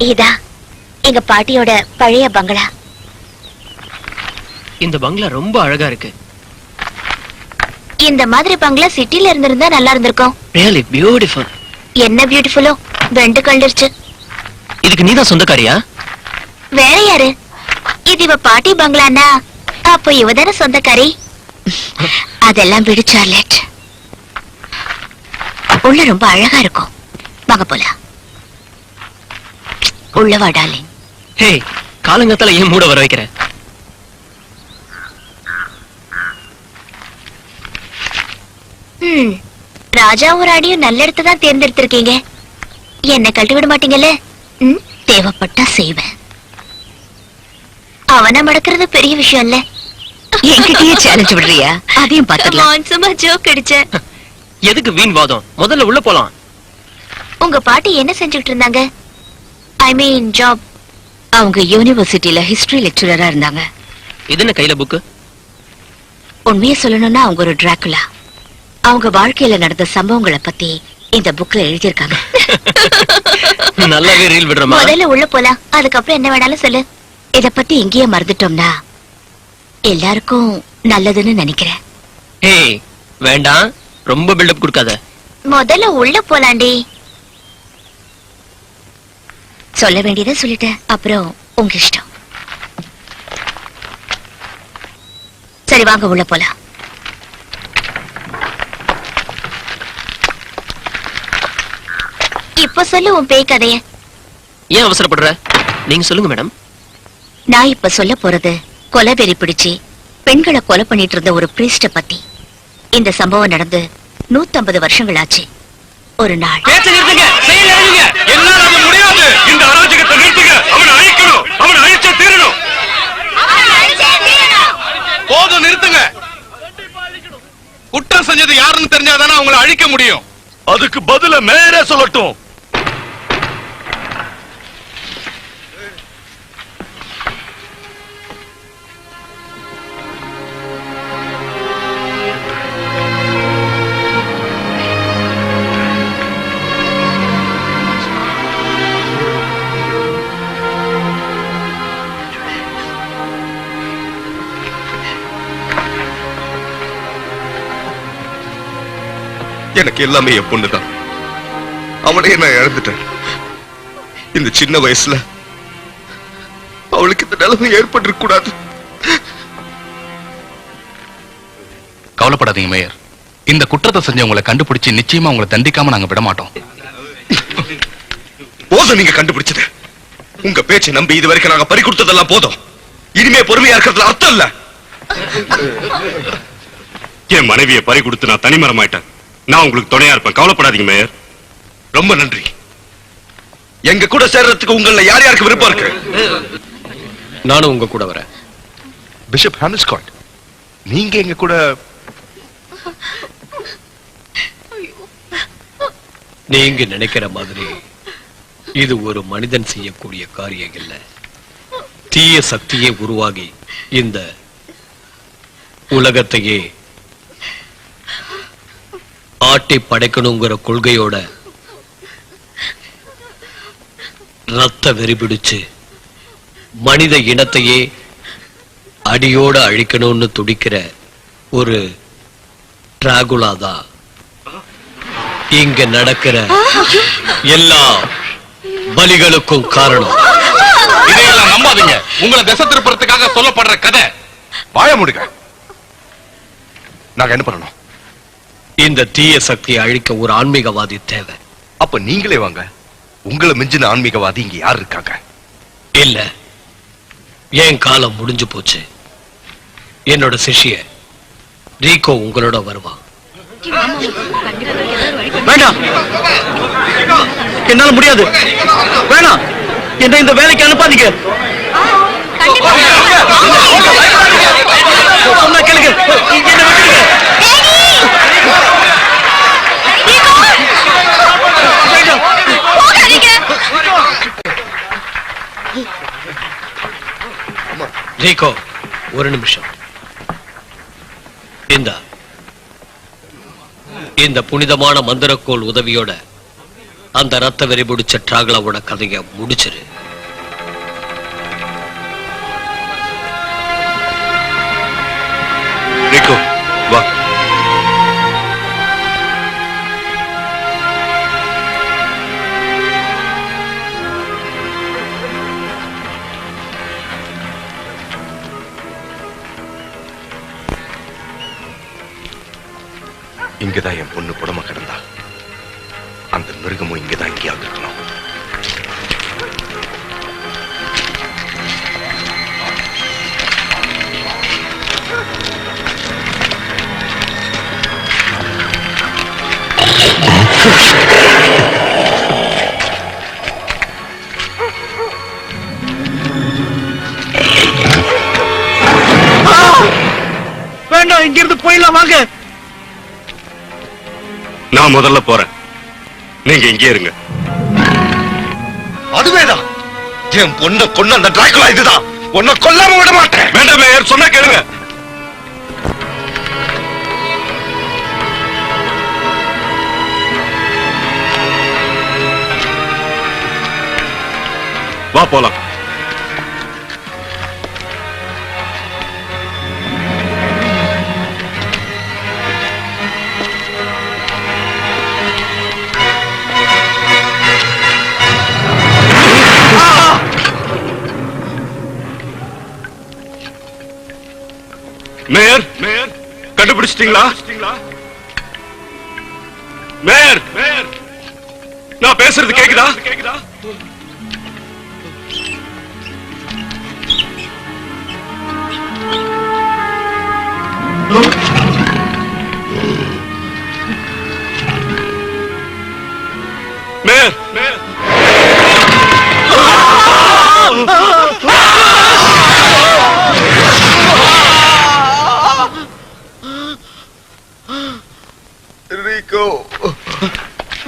இதா எங்க பாட்டியோட பழைய பங்களா. இந்த பங்களா ரொம்ப அழகா இருக்கு. இந்த மாதிரி பங்களா சிட்டில இருந்திருந்தா நல்லா இருந்திருக்கும். Really beautiful. என்ன பியூட்டிஃபுல்லோ, வெண்டு கண்டிருச்சு. இதுக்கு நீதான் சொந்தக்காரியா? வேற யாரு? இது இவ பாட்டி பங்களானா அப்போ இவதான சொந்தக்காரி. அதெல்லாம் விடு சார்லட். உள்ள ரொம்ப அழகா இருக்கும். வாங்க போலாம். உள்ள வா டார்லிங். ஹே, காலங்கத்தால ஏன் மூட வர வைக்கிற? ராஜாவும் ராணியும் நல்ல இடத்தை தான் தேர்ந்தெடுத்திருக்கீங்க. என்ன கழட்டி விட மாட்டீங்கல்ல? தேவைப்பட்டா செய்வேன். அவனை மடக்கிறது பெரிய விஷயம் இல்ல. என்கிட்டயே சேலஞ்ச் விடுறியா? அதையும் பாத்துக்கலாம். சும்மா ஜோக் அடிச்சேன். எதுக்கு வீண் வாதம்? முதல்ல உள்ள போலாம். உங்க பாட்டி என்ன செஞ்சுட்டு இருந்தாங்க? ஐ மீன் ஜாப். அவங்க யூனிவர்சிட்டியில ஹிஸ்டரி லெக்சரரா இருந்தாங்க. இது என்ன கையில புக்கு? உண்மையை சொல்லணும்னா அவங்க ஒரு டிராகுலா. அவங்க வாழ்க்கையில நடந்த சம்பவங்களை பத்தி இந்த புக்ல எழுதியிருக்காங்க. நல்லாவே ரீல் விடுறமா? முதல்ல உள்ள போலாம், அதுக்கப்புறம் என்ன வேணாலும் சொல்லு. இத பத்தி எங்கேயே மறந்துட்டோம்னா எல்லாருக்கும் நல்லதுன்னு நினைக்கிறேன். ஹே, வேண்டாம், ரொம்ப பில்டப் கொடுக்காத. முதல்ல உள்ள போலாண்டி. சொல்ல வேண்டியதை சொல்லிட்டேன், அப்புறம் உங்க இஷ்டம். சரி வாங்க உள்ள போலாம். இப்ப சொல்லு உன் பேய் கதைய. ஏன் அவசரப்படுற? நீங்க சொல்லுங்க மேடம். நான் இப்ப சொல்ல போறது கொலை வெறி பிடிச்சு பெண்களை கொலை பண்ணிட்டு இருந்த ஒரு பிரீஸ்ட பத்தி. இந்த சம்பவம் நடந்து 150 வருஷங்கள் ஆச்சு. ஒரு நாள் போதும், நிறுத்துங்க. குற்றம் செஞ்சது யாருன்னு தெரிஞ்சாதானே அவங்களை அழிக்க முடியும். அதுக்கு பதில மேயரே சொல்லட்டும். எனக்கு எல்லாமே என் பொண்ணுதான். அவளையே நான் இழந்துட்டேன். இந்த சின்ன வயசுல அவளுக்கு இந்த நிலைமை ஏற்பட்டிருக்க கூடாது. கவலைப்படாதீங்க மேயர். இந்த குற்றத்தை செஞ்சவங்களை கண்டுபிடிச்சு நிச்சயமா உங்களை தண்டிக்காம நாங்க விட மாட்டோம். போதும் நீங்க கண்டுபிடிச்சது. உங்க பேச்சை நம்பி இது வரைக்கும் நாங்க பறி கொடுத்ததெல்லாம் போதும். இனிமே பொறுமையா இருக்கிறதுல அர்த்தம் இல்ல. என் மனைவியை பறி கொடுத்து நான் தனிமரமாயிட்டேன். நான் உங்களுக்கு துணையா இருப்பேன். கவலைப்படாதீங்க மேயர். ரொம்ப நன்றி. எங்க கூட சேர்றதுக்கு உங்கள யார் யாருக்கு விருப்பம் இருக்கு? நானும் உங்க கூட வரேன். பிஷப் ஹாமில்ஸ்காட், நீங்க எங்க கூட? நீங்க நினைக்கிற மாதிரி இது ஒரு மனிதன் செய்யக்கூடிய காரியம் இல்ல. தீய சக்தியே உருவாகி இந்த உலகத்தையே ஆட்டி படைக்கணுங்கிற கொள்கையோட ரத்த வெறிபிடிச்சு மனித இனத்தையே அடியோட அழிக்கணும்னு துடிக்கிற ஒரு டிராகுலா தான் இங்க நடக்கிற எல்லா பலிகளுக்கும் காரணம். இதையெல்லாம் நம்பாதீங்க. உங்களை திசை திருப்பறதுக்காக சொல்லப்படுற கதை. வாய மூடுங்க. நாங்க என்ன பண்ணணும்? இந்த தீய சக்தியை அழிக்க ஒரு ஆன்மீகவாதி தேவை. அப்ப நீங்களே வாங்க. உங்களை மிஞ்சின ஆன்மீகவாதி இங்க யார் இருக்காங்க? இல்ல, என் காலம் முடிஞ்சு போச்சு. என்னோட சிஷ்ய ரீகோ உங்களோட வருவான். வேண்டாம், என்னால முடியாது. வேணாம், என்ன இந்த வேலைக்கு அனுப்பாதீங்க. சொன்னா கேளுங்க. என்ன விட்டுடுங்க. ரீகோ, ஒரு நிமிஷம். இந்த புனிதமான மந்திரக்கோள் உதவியோட அந்த ரத்த வெறி முடிச்ச டிராகலாவோட கதைய முடிச்சிரு. ரிகோ, வா. இங்கதான் என் பொண்ணு புடமை கிடந்தா. அந்த மிருகமும் இங்கதான் எங்கேயாவது இருக்கணும். வேண்டாம், இங்கிருந்து போயிடலாம், வாங்க. நான் முதல்ல போறேன், நீங்க இங்கே இருங்க. அதுவேதான் என் பொண்ணை கொன்ன அந்த டிராகுலா இதுதான். உன்னை கொல்லாம விட மாட்டேன். வேண்டாம் மேயர், சொன்னா கேளுங்க. வா போலாம். மேயர், கண்டுபிடிச்சிட்டீங்களா? மேயர், நான் பேசுறது கேக்குதா? மேயர், Rico,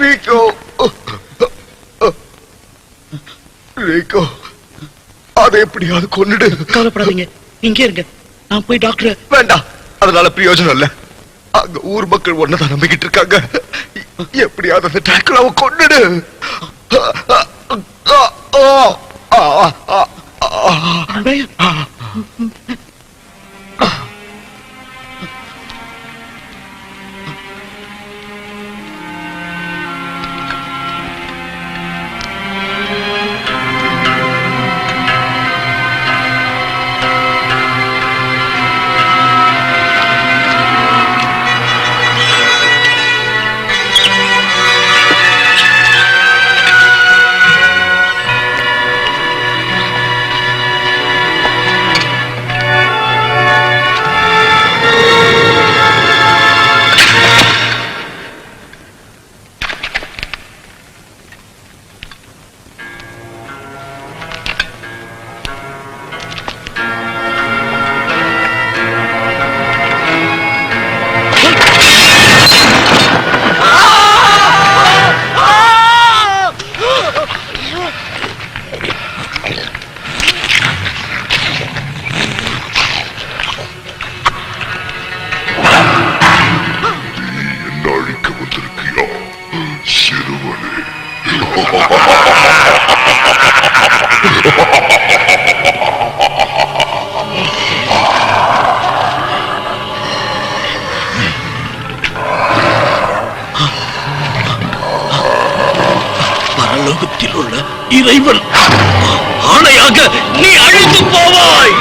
Rico, Rico, அதை எப்படியாவது கொன்னுடு. கவலைப்படாதீங்க, இங்கே இருங்க. நான் போய் டாக்டர். வேண்டாம், அதனால பிரயோஜனம் இல்ல. அங்க ஊர் மக்கள் ஒன்னதான் நம்பிக்கிட்டு இருக்காங்க. எப்படியாவது அந்த டிராகுலாவை கொன்னுடு. பரலோகத்தில் உள்ள இறைவன் ஆணையாக நீ அழிந்து போவாய்.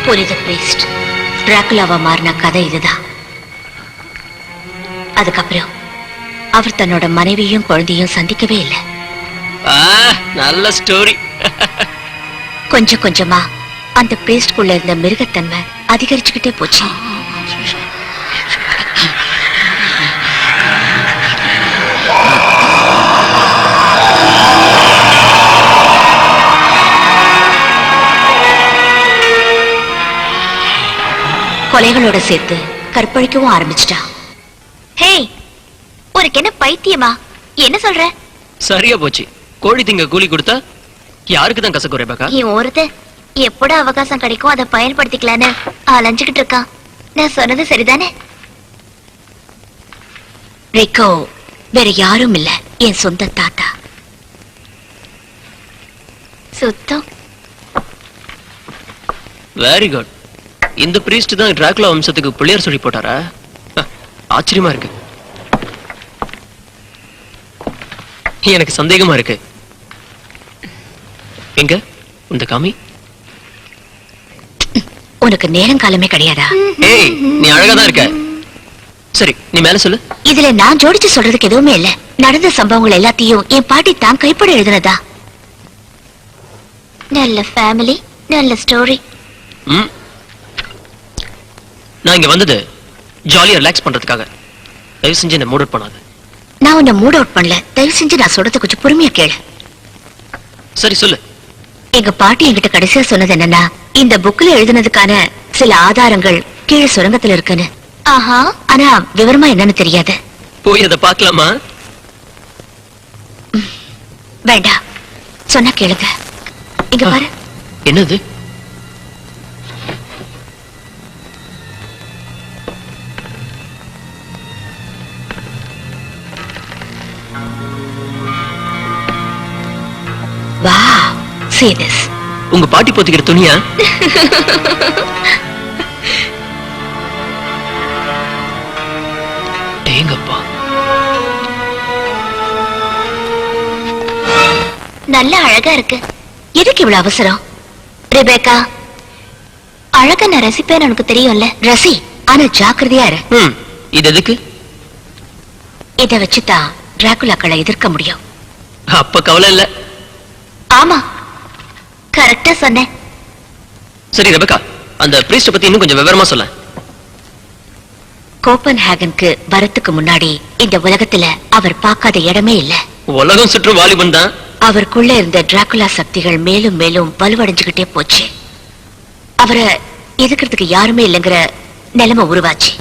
புனித பிரீஸ்ட் டிராகுலாவா மாறின கதை இதுதான். அதுக்கப்புறம் அவர் தன்னோட மனைவியும் குழந்தையும் சந்திக்கவே இல்லை. நல்ல ஸ்டோரி. கொஞ்சம் கொஞ்சமா அந்த பிரீஸ்ட்குள்ள இருந்த மிருகத்தன்மை அதிகரிச்சுக்கிட்டே போச்சு. கொலைகளோட சேர்த்து கற்பழிக்கவும் ஆரம்பிச்சிட்டா. ஹே, உனக்கு என்ன பைத்தியமா? என்ன சொல்ற? சரியா போச்சு. கோழி திங்க கூலி கொடுத்தா யாருக்கு தான் கசக்கு ரெபேக்கா? என் ஒருத்த எப்படா அவகாசம் கிடைக்கும் அதை பயன்படுத்திக்கலான்னு அலைஞ்சுக்கிட்டு இருக்கான். நான் சொன்னது சரிதானே? ரிக்கோ வேற யாரும் இல்ல, என் சொந்த தாத்தா. சுத்தம். Very good. இந்த பிரீஸ்ட் தான் டிராகுலா வம்சத்துக்கு பிள்ளையார் சொல்லி போட்டாரா? ஆச்சரியமா இருக்கு. எனக்கு சந்தேகமா இருக்கு. எங்க இந்த காமி? உனக்கு நேரம் காலமே கிடையாதா? ஏய், நீ அழகா தான் இருக்க. சரி, நீ மேல சொல்லு. இதுல நான் ஜோடிச்சு சொல்றதுக்கு எதுவுமே இல்ல. நடந்த சம்பவங்கள் எல்லாத்தையும் என் பாட்டி தான் கைப்பட எழுதுனதா. நல்ல ஃபேமிலி, நல்ல ஸ்டோரி. ம். நான் இங்க வந்தது ஜாலியா ரிலாக்ஸ் பண்றதுக்காக. தயவு செஞ்சு என்ன மூட் அவுட் பண்ணாத. நான் உன்னை மூட் அவுட் பண்ணல. தயவு செஞ்சு நான் சொல்றத கொஞ்சம் பொறுமையா கேளு. சரி சொல்லு. எங்க பாட்டி என்கிட்ட கடைசியா சொன்னது என்னன்னா, இந்த புக்ல எழுதுனதுக்கான சில ஆதாரங்கள் கீழே சுரங்கத்துல இருக்குன்னு. ஆஹா. ஆனா விவரமா என்னன்னு தெரியாது. போய் அதை பார்க்கலாமா? வேண்டாம், சொன்னா கேளுங்க. இங்க பாரு. என்னது? Wow, see this. உங்க பாட்டி போத்திக்கிற துணியா? ஏங்கப்பா, நல்ல அழகா இருக்கு. எதுக்கு இவ்வளவு அவசரம்? ரெபேக்கா, அழகா நான் ரசிப்பேன்னு உனக்கு தெரியும்ல. ரசி, ஆனா ஜாக்கிரதையா இரு. இது எதுக்கு? இத வச்சுதான் டிராகுலாக்களை எதிர்க்க முடியும். அப்ப கவலை இல்ல. ஆமா, கரெக்டா சொன்னேன். சரி ரெபேக்கா, அந்த பிரீஸ்ட பத்தி இன்னும் கொஞ்சம் விவரமா சொல்ல. கோப்பன்ஹேகனுக்கு வரத்துக்கு முன்னாடி இந்த உலகத்துல அவர் பார்க்காத இடமே இல்ல. உலகம் சுற்றும் வாலிபன் தான். அவருக்குள்ள இருந்த டிராகுலா சக்திகள் மேலும் மேலும் வலுவடைஞ்சுகிட்டே போச்சு. அவரை எதுக்கிறதுக்கு யாருமே இல்லைங்கிற நிலைமை உருவாச்சு.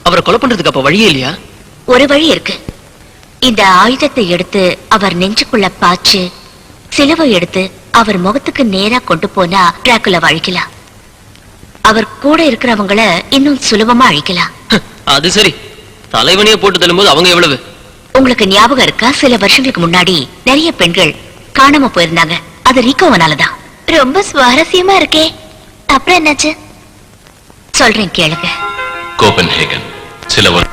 அவரை கொலை பண்றதுக்கு அப்ப வழியே இல்லையா? ஒரு வழி இருக்கு. இந்த ஆயுதத்தை எடுத்து அவர் நெஞ்சுக்குள்ள பாய்ச்சு சிலுவை எடுத்து அவர் முகத்துக்கு நேரா கொண்டு போனா டிராகுலாவை அழிக்கலாம். அவர் கூட இருக்கிறவங்கள இன்னும் சுலபமா அழிக்கலாம். அது சரி, தலைவனையே போட்டு தள்ளும்போது அவங்க எவ்வளவு? உங்களுக்கு ஞாபகம் இருக்கா, சில வருஷங்களுக்கு முன்னாடி நிறைய பெண்கள் காணாம போயிருந்தாங்க. அது ரீகோவனாலதான். ரொம்ப சுவாரஸ்யமா இருக்கே. அப்புறம் என்னாச்சு? சொல்றேன் கேளுங்க. கோபன்ஹேகன் சில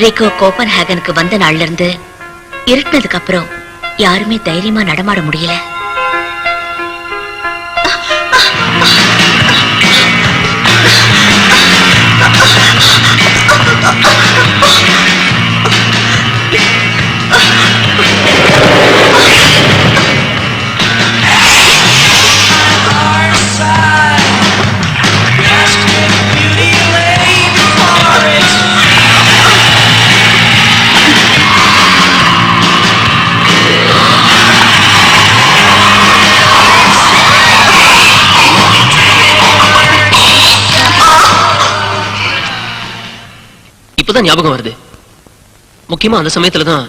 ரிகோ கோப்பன்ஹேகனுக்கு வந்த நாள்ல இருந்து இருட்டினதுக்கு அப்புறம் யாருமே தைரியமா நடமாட முடியல. இப்பதான் ஞாபகம் வருது. முக்கியமா அந்த சமயத்துலதான்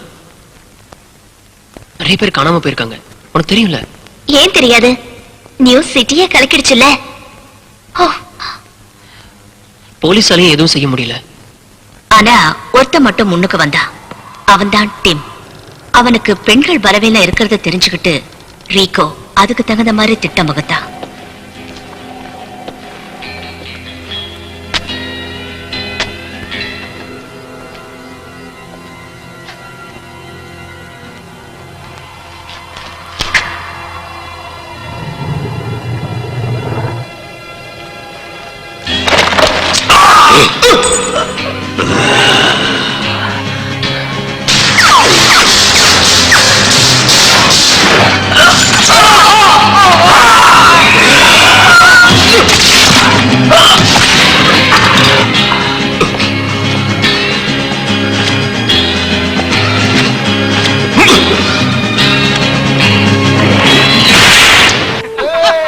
நிறைய பேர் காணாம போயிருக்காங்க. உனக்கு தெரியும்ல? ஏன் தெரியாது? நியூஸ் சிட்டியே கலக்கிடுச்சுல்ல. போலீஸாலையும் எதுவும் செய்ய முடியல. ஆனா ஒருத்த மட்டும் முன்னுக்கு வந்தா. அவன்தான் டிம். அவனுக்கு பெண்கள் பலவீனம் இருக்கிறத தெரிஞ்சுக்கிட்டு ரீகோ அதுக்கு தகுந்த மாதிரி திட்டம் வகுத்தான்.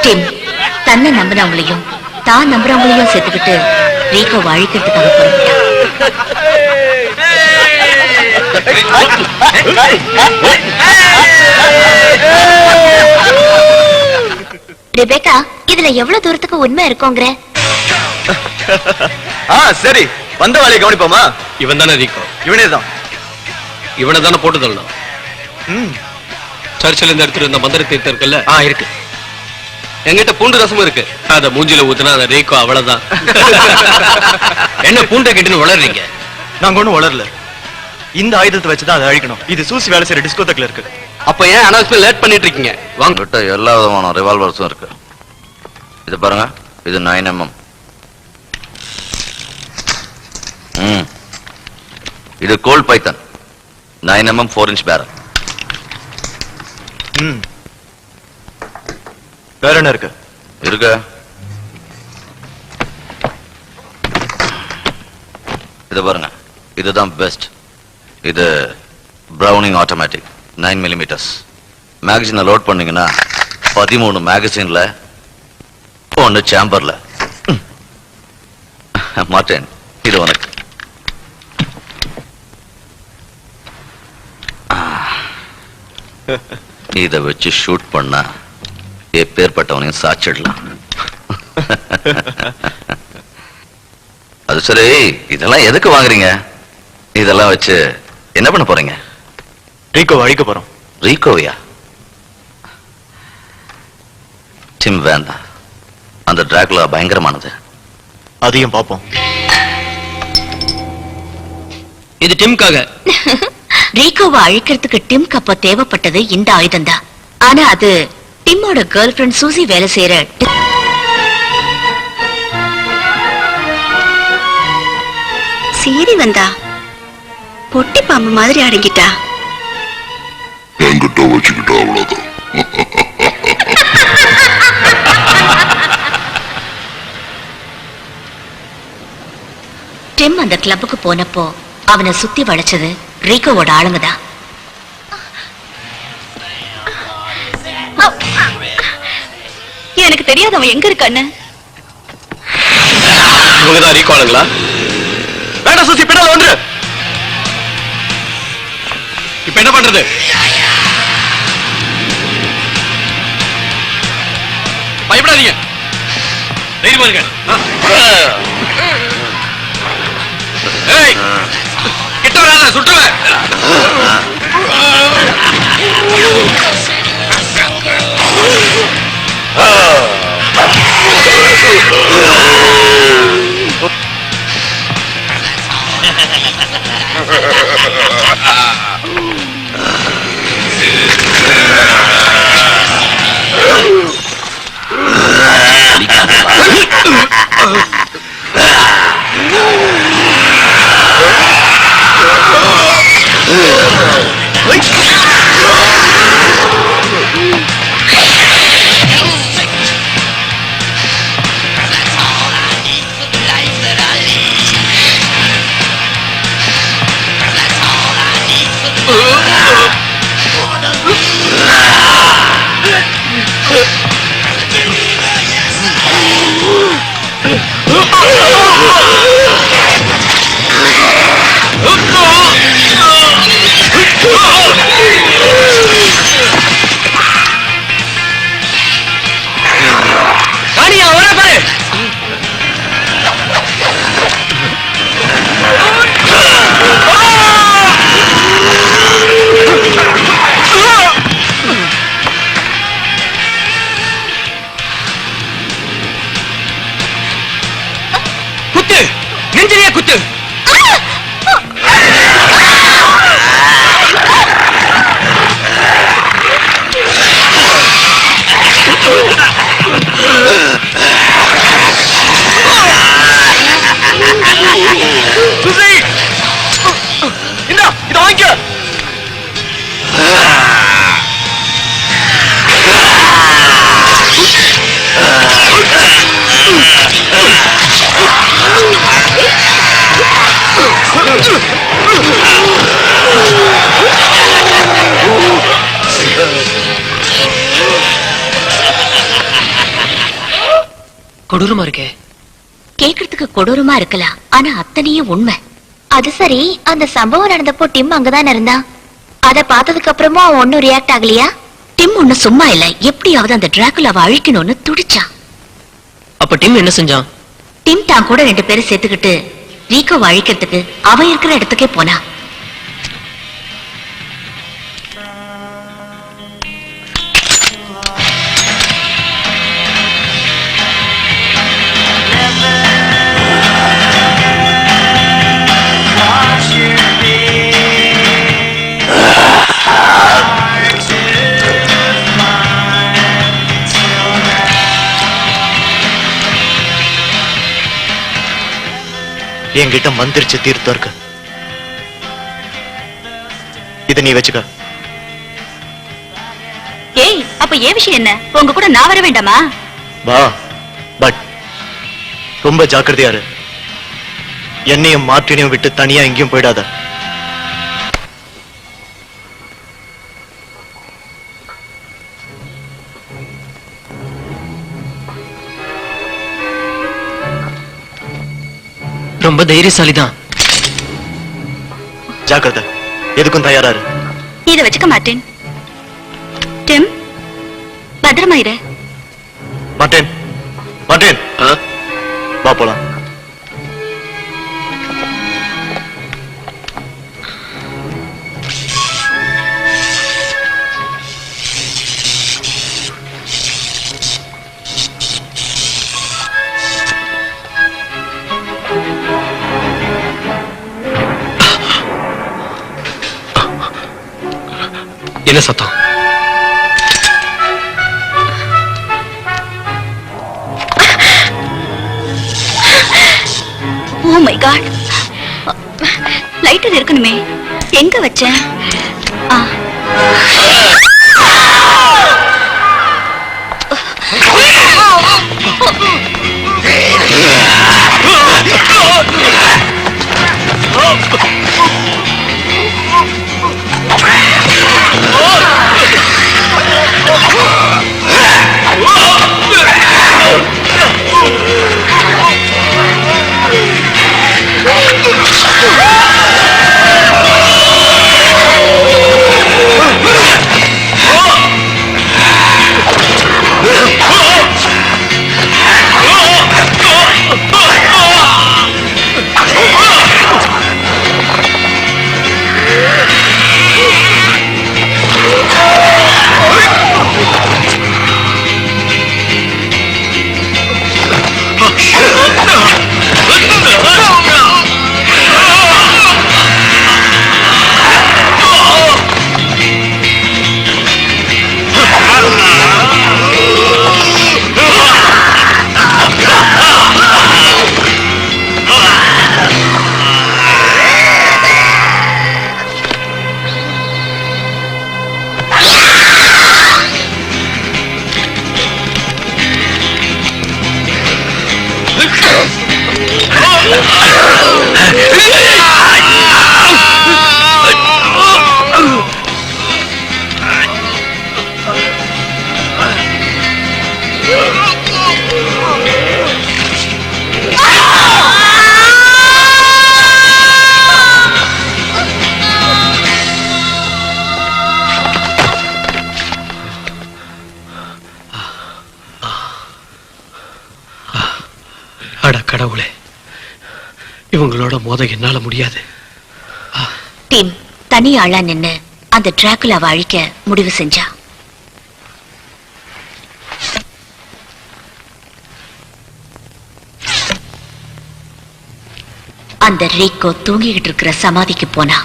டிம் தன்னை நம்பினவங்களையும் தான் நம்புறவங்களையும் சேர்த்துக்கிட்டு ரீகோ அழிக்கிறதுக்காக புறப்பட்டான். ரெபேக்கா, இதுல எவ்வளவு தூரத்துக்கு உண்மை இருக்கோங்கிற? சரி, வந்த வேலையை கவனிப்போமா? இவன் தானே ரீகோ? இவனே தான். இவனை தானே போட்டு தள்ளணும். சர்ச்சில் இருந்து எடுத்துட்டு வந்த மந்திர தீர்த்தம் இருக்குல்ல? இருக்கு. எங்கிட்ட பூண்டு ரசமும் இருக்கு. அத மூஞ்சில ஊத்துனா அந்த ரீகோ அவ்வளவுதான். என்ன பூண்டை கட்டின்னு வளர்றீங்க? நாங்க ஒண்ணும் வளரல. இந்த ஆயுதத்தை வச்சுதான் அதை அழிக்கணும். இது சூசி வேலை செய்யற டிஸ்கோதக்ல இருக்கு. அப்ப ஏன் அனௌன்ஸ்மெண்ட் லேட் பண்ணிட்டு இருக்கீங்க? வாங்க. கிட்ட எல்லா விதமான ரிவால்வர்ஸும் இருக்கு. இது பாருங்க, இது 9mm. இது கோல்ட் பைத்தன் 9mm 4-inch பேரல். வேற என்ன இருக்கு? இருக்கு. இது பாருங்க, இதுதான் பெஸ்ட். இது பிரவுனிங் ஆட்டோமேட்டிக் 9mm. மேகசினை லோட் பண்ணீங்கன்னா 13 மேகசின்ல 1 சேம்பர்ல. மாட்டேன், இது உனக்கு. இதை வச்சு ஷூட் பண்ணா எப்பேற்பட்டவனையும் சாச்சிடலாம். அது சரி, இதெல்லாம் எதுக்கு வாங்குறீங்க? இதெல்லாம் வச்சு என்ன பண்ண போறீங்க? ரீகோ அழிக்க போறோம். ரீகோவியா? டிம் வேண்டாம். அந்த டிராகுலா பயங்கரமானது. அதையும் பார்ப்போம். இது டிம்காக. ரீகோவை அழிக்கிறதுக்கு டிம்க்கு அப்ப தேவைப்பட்டது இந்த ஆயுதம் தான். ஆனா அது டிம்மோட கேர்ள் ஃபிரெண்ட் சூசி வேலை செய்யற சீரி வந்தா பொட்டி பாம்பு மாதிரி அடங்கிட்டா. என்கிட்ட வச்சுக்கிட்டா அவ்வளவுதான். டிம் அந்த கிளப்புக்கு போனப்போ அவனை சுத்தி வளைச்சது ரீகோவோட ஆளுங்கதான். எனக்கு தெரியாது அவன் எங்க இருக்கான்னு. இவங்கதான் ரீகோ ஆளுங்களா? வேண்டாம் சூசி, பின்னால வந்துரு. இப்ப என்ன பண்றது? பயப்படாதீங்க, தைரியமா இருங்க. ஏய், கிட்ட வராத, சுட்டுவேன். குத்து, நெஞ்சிலேயே குத்து. கொடூரமா இருக்கே. கேக்குறதுக்கு கொடூரமா இருக்கலாம், ஆனா அத்தனையும் உண்மை. அது சரி, அந்த சம்பவம் நடந்தப்போ டிம் அங்கதானே இருந்தான். அத பார்த்ததுக்கு அப்புறமும் அவன் ஒன்னும் ரியாக்ட் ஆகலையா? டிம் ஒண்ணு சும்மா இல்ல, எப்படியாவது அந்த டிராகுலாவை அழிக்கணும்னு துடிச்சான். அப்ப டிம் என்ன செஞ்சான்? டிம் தான் கூட 2 பேரும் சேர்த்துக்கிட்டு ரீகோவை அழிக்கிறதுக்கு அவன் இருக்கிற இடத்துக்கே போனா. என்கிட்ட மந்திரிச்ச தீர்த்தம் இருக்கு, இத நீ வச்சுக்க. ஏய், அப்ப ஏன் விஷயம் என்ன? உங்க கூட நான் வர வேண்டாமா? வா, பட் ரொம்ப ஜாக்கிரதையா இரு. என்னையும் மார்ட்டினையும் விட்டு தனியா எங்கேயும் போயிடாத. ரொம்ப தைரியசாலிதான். ஜாக்கிரதை, எதுக்கும் தயாரா இரு. இத வச்சுக்க மாட்டேன். டிம், பத்திரமா இரு. மார்ட்டின், மார்ட்டின், வா போலாம். என்ன சத்தம்? ஓ மை காட், லைட்டர் இருக்கணுமே, எங்க வச்சேன்? அட கடவுளே, இவங்களோட மோத என்னால முடியாது. டிம் தனி ஆளா நின்னு அந்த டிராகுலாவை அழிக்க முடிவு செஞ்சா. அந்த ரீகோ தூங்கிக்கிட்டு இருக்கிற சமாதிக்கு போனா.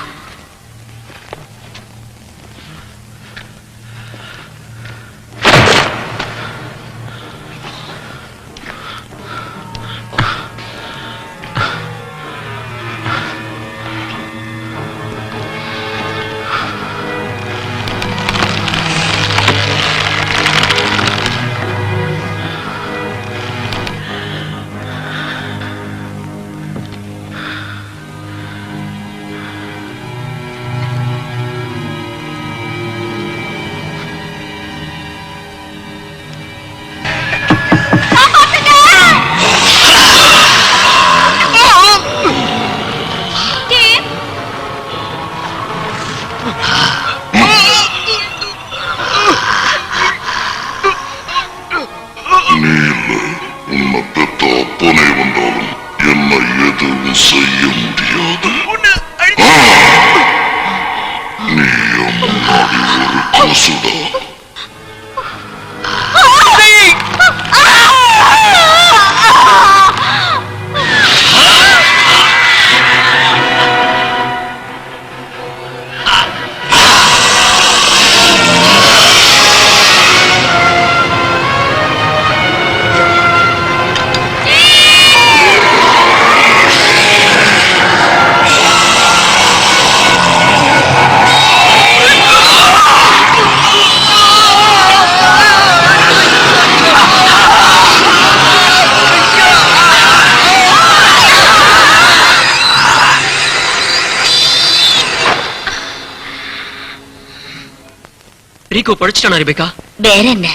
ரீகோ பழிச்சிட்டானா ரெபேக்கா? வேற என்ன,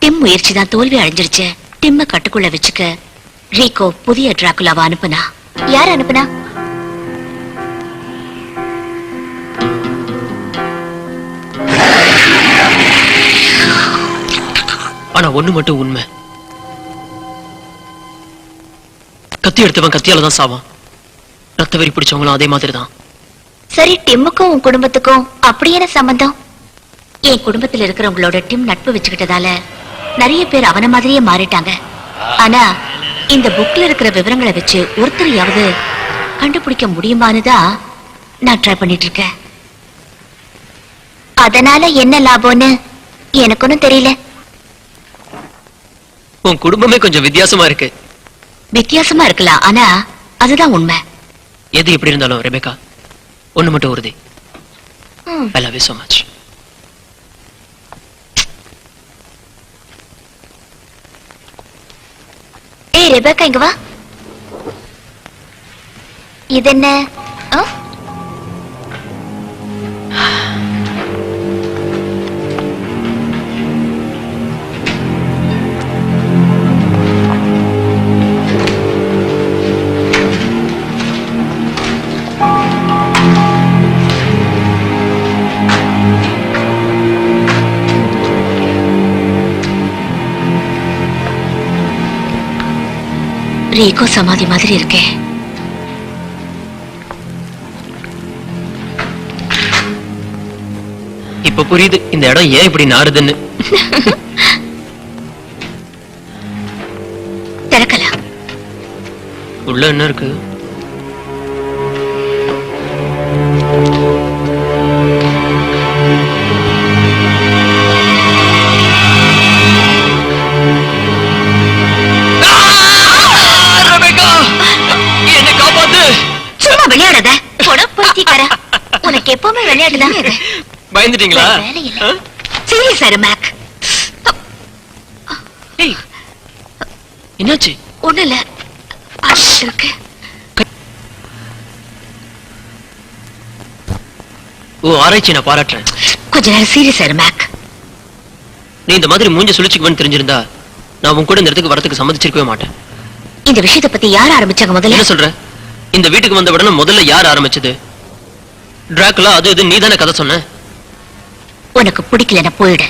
டிம் முயற்சி தான் தோல்வி அடைஞ்சிருச்சு. டிம்ம கட்டுக்குள்ள வச்சுக்க ரீகோ புதிய டிராகுலாவை அனுப்புனா. யார் அனுப்புனா? ஆனா ஒண்ணு மட்டும் உண்மை, கத்தி எடுத்தவன் கத்தியால தான் சாவான். ரத்த வெறி பிடிச்சவங்களும் அதே மாதிரி தான். சரி, டிம்முக்கும் உன் குடும்பத்துக்கும் அப்படி என்ன சம்பந்தம்? என் குடும்பத்துல இருக்கிறவங்களோட டிம் நட்பு வச்சுக்கிட்டதால நிறைய பேர் அவன மாதிரியே மாறிட்டாங்க. ஆனா இந்த புக்ல இருக்கிற விவரங்களை வச்சு ஒருத்தரையாவது கண்டுபிடிக்க முடியுமானுதான் நான் ட்ரை பண்ணிட்டு இருக்கேன். அதனால என்ன லாபம்னு எனக்கு ஒன்னும் தெரியல. உன் குடும்பமே கொஞ்சம் வித்தியாசமா இருக்கு. வித்தியாசமா இருக்கலாம், ஆனா அதுதான் உண்மை. எது எப்படி இருந்தாலும் ரெபேக்கா, ஒண்ணு மட்டும் உறுதி, ம். I love you so much. ஏய் ரெபேக்கா, இங்க வா. இது என்ன? ஆ? ரீகோ சமாதி மாதிரி இருக்கே. இப்ப புரியுது இந்த இடம் ஏன் இப்படி நாறுதுன்னு. திறக்கலாம். உள்ள என்ன இருக்கு? என்ன காப்பாத்து. சும்மா விளையாடாத. பைத்தியக்கார, உனக்கு எப்பவுமே விளையாட்டுதான். பயந்துட்டீங்களா? வேலை இல்ல. சீரியஸ் ஆயிரு மேக். ஏய், என்னாச்சு? ஒண்ணு இல்ல, இருக்கு. ஓ, ஆராய்ச்சி நான் பாராட்டுறேன். கொஞ்ச நேரம் சீரியஸ் ஆயிரு மேக். நீ இந்த மாதிரி மூஞ்ச சுழிச்சுக்குவேன்னு தெரிஞ்சிருந்தா நான் உன் கூட இந்த இடத்துக்கு வரதுக்கு சம்மதிச்சிருக்கவே மாட்டேன். இந்த விஷயத்தை பத்தி யார் ஆரம்பிச்சாங்க முதல்ல? என்ன சொல்ற? இந்த வீட்டுக்கு வந்த உடனே முதல்ல யார் ஆரம்பிச்சது? டிராகுலா அது இது நீ தானே கதை சொன்ன. உனக்கு பிடிக்கலன்னா போயிடு.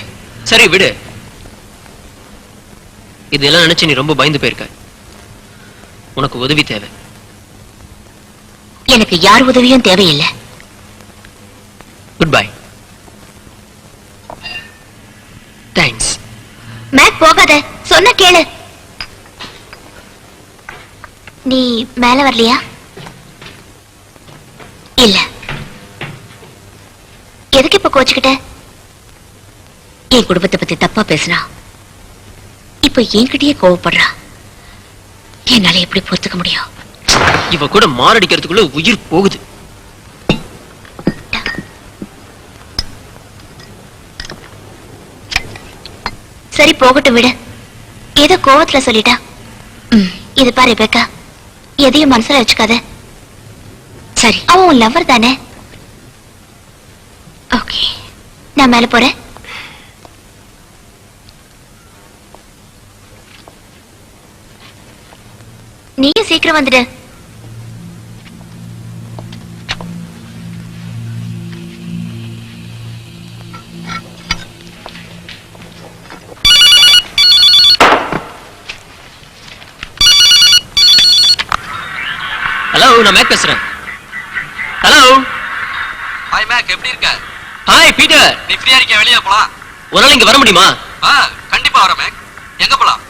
சரி விடு. இதெல்லாம் நினைச்சு நீ ரொம்ப பயந்து போயிருக்க. உனக்கு உதவி தேவை. எனக்கு யார் உதவியும் தேவையில்லை. Good bye. தேங்க்ஸ். மேக், போகாத, சொன்ன கேளு. நீ மேல வரலையா? இல்ல. எதுக்கு இப்ப கோச்சுக்கிட்ட? என் குடும்பத்தை பத்தி தப்பா பேசினா இப்ப என்கிட்டயே கோவப்படுறா. என்னால எப்படி பொறுத்துக்க முடியும்? இவ கூட மாரடிக்கிறதுக்குள்ள உயிர் போகுது. சரி, போகட்டும், விடு. ஏதோ கோவத்துல சொல்லிட்டா. இது பாரு ரெபேக்கா, எதையும் மனசுல வச்சுக்காத. சரி, அவன் உன் லவர் தானே? ஓகே, நான் மேல போறேன். நீயும் சீக்கிரம் வந்துடு. ஹலோ, நான் மேக் பேசுறேன். ஹலோ. ஹாய் மேக், எப்படி இருக்க? Hi Peter. நீ ஃப்ரீயா இருக்க? வெளிய போலாம். ஒரு நாள் இங்க வர முடியுமா? கண்டிப்பா வரேன் மேக். எங்க போலாம்?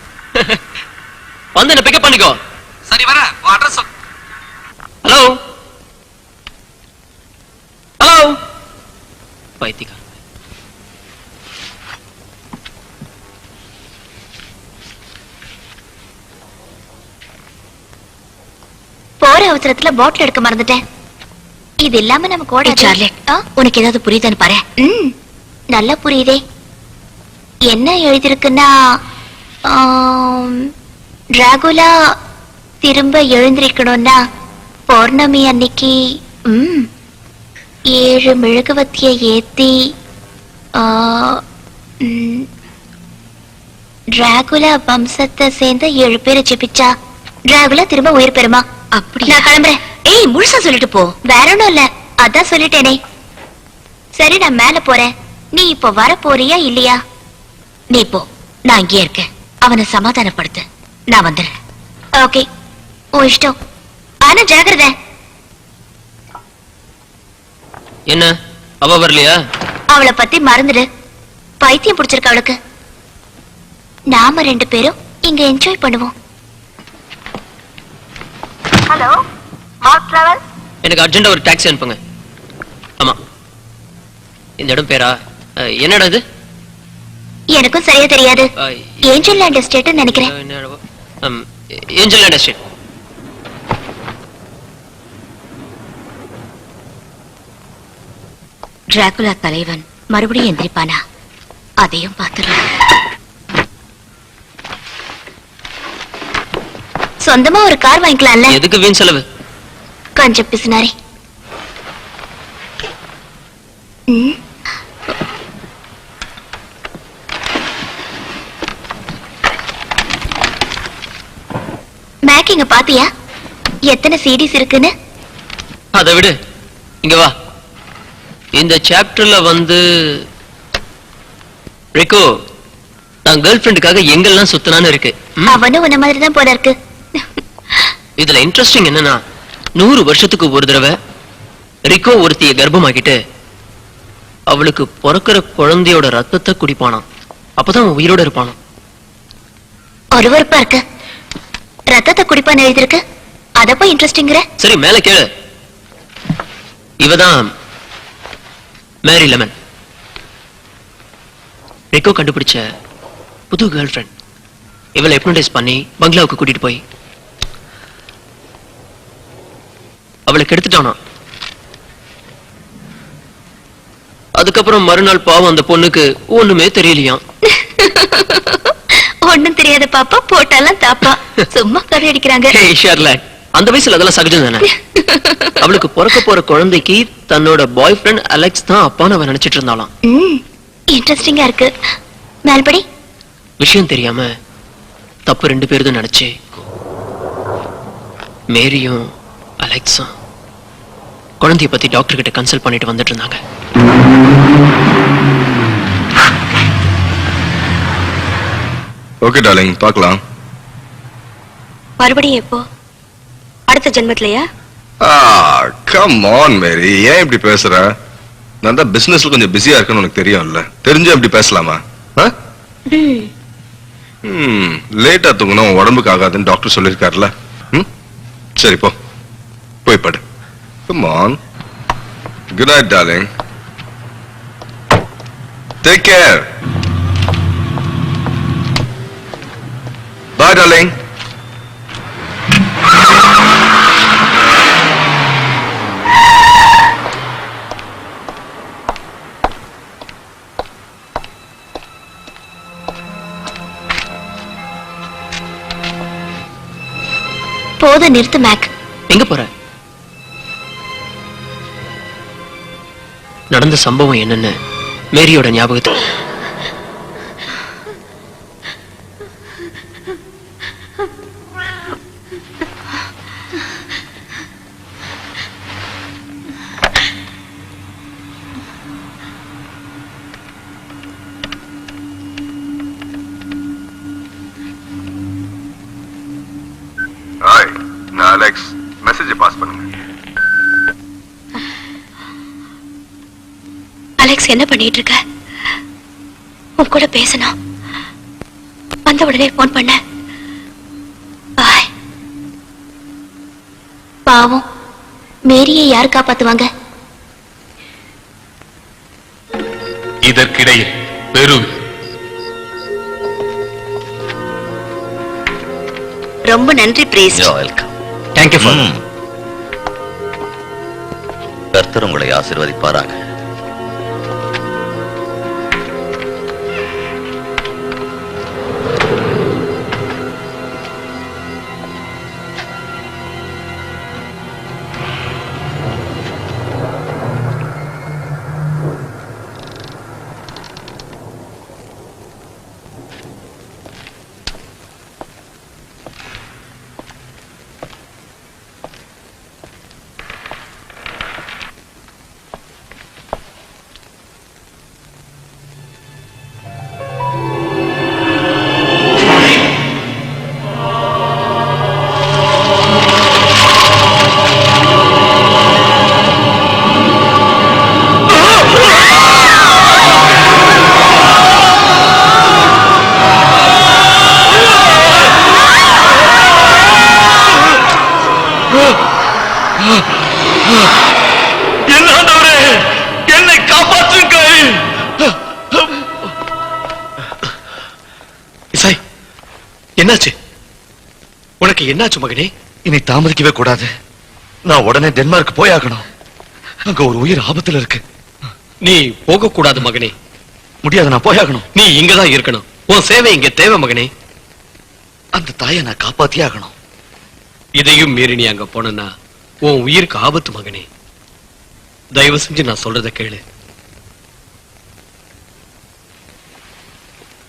வந்து என்ன பிக்கப் பண்ணிக்கோ. சரி வரேன். உன் அட்ரஸ் சொல். ஹலோ. ஹலோ. பைத்தியக்கார. போற அவசரத்துல பாட்டில் எடுக்க மறந்துட்டேன். இது இல்லாம நம்ம கோட சார்லெட், உனக்கு ஏதாவது புரியுதான்னு பாரு. நல்லா புரியுதே. என்ன எழுதிருக்குன்னா, டிராகுலா திரும்ப எழுந்திருக்கணும்னா பௌர்ணமி அன்னைக்கு 7 மெழுகுவத்திய ஏத்தி டிராகுலா வம்சத்தை சேர்ந்த 7 பேரை ஜெபிச்சா டிராகுலா திரும்ப உயிர் பெறுமா? அப்படி நான் கிளம்புறேன். ஏய் முழுசா சொல்லிட்டு போ. வேற ஒண்ணும் இல்ல, அதான் சொல்லிட்டேனே. சரி, நான் மேல போறேன். நீ இப்ப வர போறியா இல்லையா? நீ போ, நான் இங்கே இருக்கேன். அவனை சமாதானப்படுத்து, நான் வந்துடுறேன். ஓகே, உன் இஷ்டம். ஆனா ஜாகிரதை. என்ன அவ வரலையா? அவளை பத்தி மறந்துடு. பைத்தியம் பிடிச்சிருக்க அவளுக்கு. நாம 2 பேரும் இங்க என்ஜாய் பண்ணுவோம். Hello, mark travel. எனக்கு அர்ஜென்ட்டா ஒரு டாக்ஸி அனுப்புங்க. ஆமா, இந்த இடம் பேரா? என்னடா இது? எனக்கும் சரியா தெரியாது. ஏஞ்சல் லேண்ட் எஸ்டேட் நினைக்கிறேன். Angel land estate. டிராகுலா தலைவன் மறுபடியும் எந்திரிப்பானா? அதையும் பார்த்துடலாம். சொந்தமா ஒரு கார் வாங்கிக்கலாம்ல? எதுக்கு வீண் செலவு? கொஞ்சம் பிசுனாரி. மேக்கிங்க பாத்தியா? எத்தனை சீடிஸ் இருக்குன்னு? அதை விடு, இங்க வா. இந்த சாப்டர்ல வந்து ரிக்கோ நான் கேர்ள் ஃப்ரெண்டுக்காக எங்கெல்லாம் சுத்தனான்னு இருக்கு. அவனும் உன்ன மாதிரி தான் போல இருக்கு. இதுல இன்ட்ரெஸ்டிங் என்னன்னா, 100 வருஷத்துக்கு ஒரு தடவை ரிக்கோ ஒருத்திய கர்ப்பமாக்கிட்டு அவளுக்கு பிறக்கிற குழந்தையோட ரத்தத்தை குடிப்பானாம். அப்பதான் அவன் உயிரோட இருப்பானாம். ஒருவருப்பா இருக்கு. ரத்தத்தை குடிப்பான்னு எழுதிருக்கு. அத போய் இன்ட்ரெஸ்டிங்கிற. சரி, மேல கேளு. இவதான் மேரி லெமன், ரிக்கோ கண்டுபிடிச்ச புது கேர்ள் ஃப்ரெண்ட். இவளை ஹிப்னோடைஸ் பண்ணி பங்களாவுக்கு கூட்டிட்டு போய் அவளை கெடுத்துட்டானா. அதுக்கப்புறம் மறுநாள் பாவம் அந்த பொண்ணுக்கு ஒண்ணுமே தெரியலையாம். ஒண்ணும் தெரியாத பாப்பா போட்டாலாம் தாப்பா. சும்மா கதை அடிக்கிறாங்க. அந்த வயசுல அதெல்லாம் சகஜம் தானே. அவளுக்கு பிறக்க போற குழந்தைக்கு தன்னோட பாய் ஃப்ரெண்ட் அலெக்ஸ் தான் அப்பான்னு அவன் நினைச்சிட்டு இருந்தாலாம். இன்ட்ரெஸ்டிங்கா இருக்கு. மேல்படி விஷயம் தெரியாம தப்பு 2 பேரும் நினைச்சு மேரியும் அலெக்ஸும் குழந்தைய பத்தி டாக்டர் கிட்ட கன்சல்ட் பண்ணிட்டு வந்துட்டு இருந்தாங்க. ஓகே டார்லிங், பார்க்கலாம். மறுபடியும் எப்போ? அடுத்த ஜென்மத்திலயா? கம் ஆன் மேரி, ஏன் இப்படி பேசுற? நான் தான் பிசினஸ்ல கொஞ்சம் பிஸியா இருக்கேன்னு உனக்கு தெரியும்ல. தெரிஞ்சு அப்படி பேசலாமா? லேட்டா தூங்கினா உடம்புக்கு ஆகாதுன்னு டாக்டர் சொல்லிருக்காருல. சரி, போய் படு. Come on. Good night darling. Take care. Bye darling. போதும், நிறுத்து மேக். எங்க போற? நடந்த சம்பவம் என்னன்னு மேரியோட ஞாபகத்தில் அலெக்ஸ், மெசேஜ் பாஸ் பண்ணுங்க. அலெக்ஸ், என்ன பண்ணிட்டு இருக்க? உன் கூட பேசணும். வந்த உடனே போன் பண்ண. பாய். பாவம், மேரியை யார் காப்பாத்துவாங்க? இதற்கிடையில் பெரு ரொம்ப நன்றி பிரீஸ். வெல்கம். Thank you for. கர்த்தர் உங்களை ஆசீர்வதிப்பாராக. என்ன ஆண்டவரே, என்னை காப்பாற்றுங்கள். இசாய், என்னாச்சு? உனக்கு என்னாச்சு மகனே? இனி தாமதிக்கவே கூடாது. நான் உடனே டென்மார்க் போயாகணும். அங்க ஒரு உயிர் ஆபத்துல இருக்கு. நீ போக கூடாது மகனே. முடியாது, நான் போயாகணும். நீ இங்கதான் இருக்கணும். உன் சேவை இங்க தேவை மகனே. அந்த தாயை நான் காப்பாத்தியே ஆகணும். இதையும் மீறி நீ அங்க போனா உன் உயிருக்கு ஆபத்து மகனே. தயவு செஞ்சு நான் சொல்றத கேளு.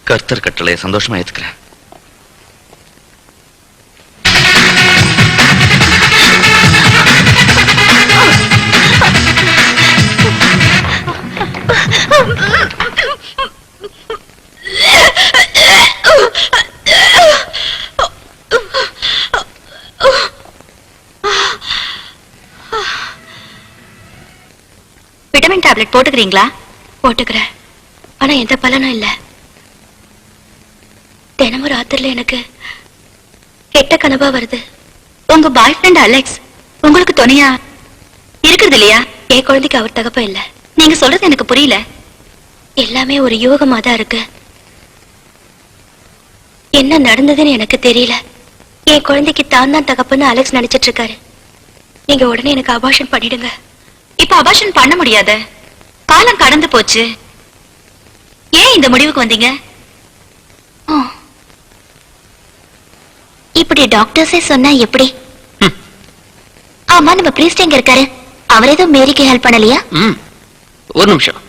கர்த்தர் கட்டளையை சந்தோஷமா ஏத்துக்கிறேன். விட்டமின் டேப்லெட் போட்டுக்கிறீங்களா? போட்டுக்கிறேன். ஆனா எந்த பலனும் இல்ல. தினமும் ராத்திரில எனக்கு கெட்ட கனவா வருது. உங்க பாய் ஃப்ரெண்ட் அலெக்ஸ் உங்களுக்கு துணையா இருக்குது இல்லையா? என் குழந்தைக்கு அவர் தகப்ப இல்ல. நீங்க சொல்றது எனக்கு புரியல. எல்லாமே ஒரு யோகமா தான் இருக்கு. என்ன நடந்ததுன்னு எனக்கு தெரியல. என் குழந்தைக்கு தான் தகப்பன்னு அலெக்ஸ் நினைச்சிட்டு இருக்காரு. நீங்க உடனே எனக்கு அபார்ஷன் பண்ணிடுங்க. இப்ப அபார்ஷன் பண்ண முடியாத, காலம் கடந்து போச்சு. ஏன் இந்த முடிவுக்கு வந்தீங்க? இப்படி டாக்டர்ஸே சொன்னா எப்படி? ஆமா, நம்ம பிரீஸ்ட் எங்க இருக்காரு? அவர் ஏதோ மேரிக்கு ஹெல்ப் பண்ணலையா? ஒரு நிமிஷம்.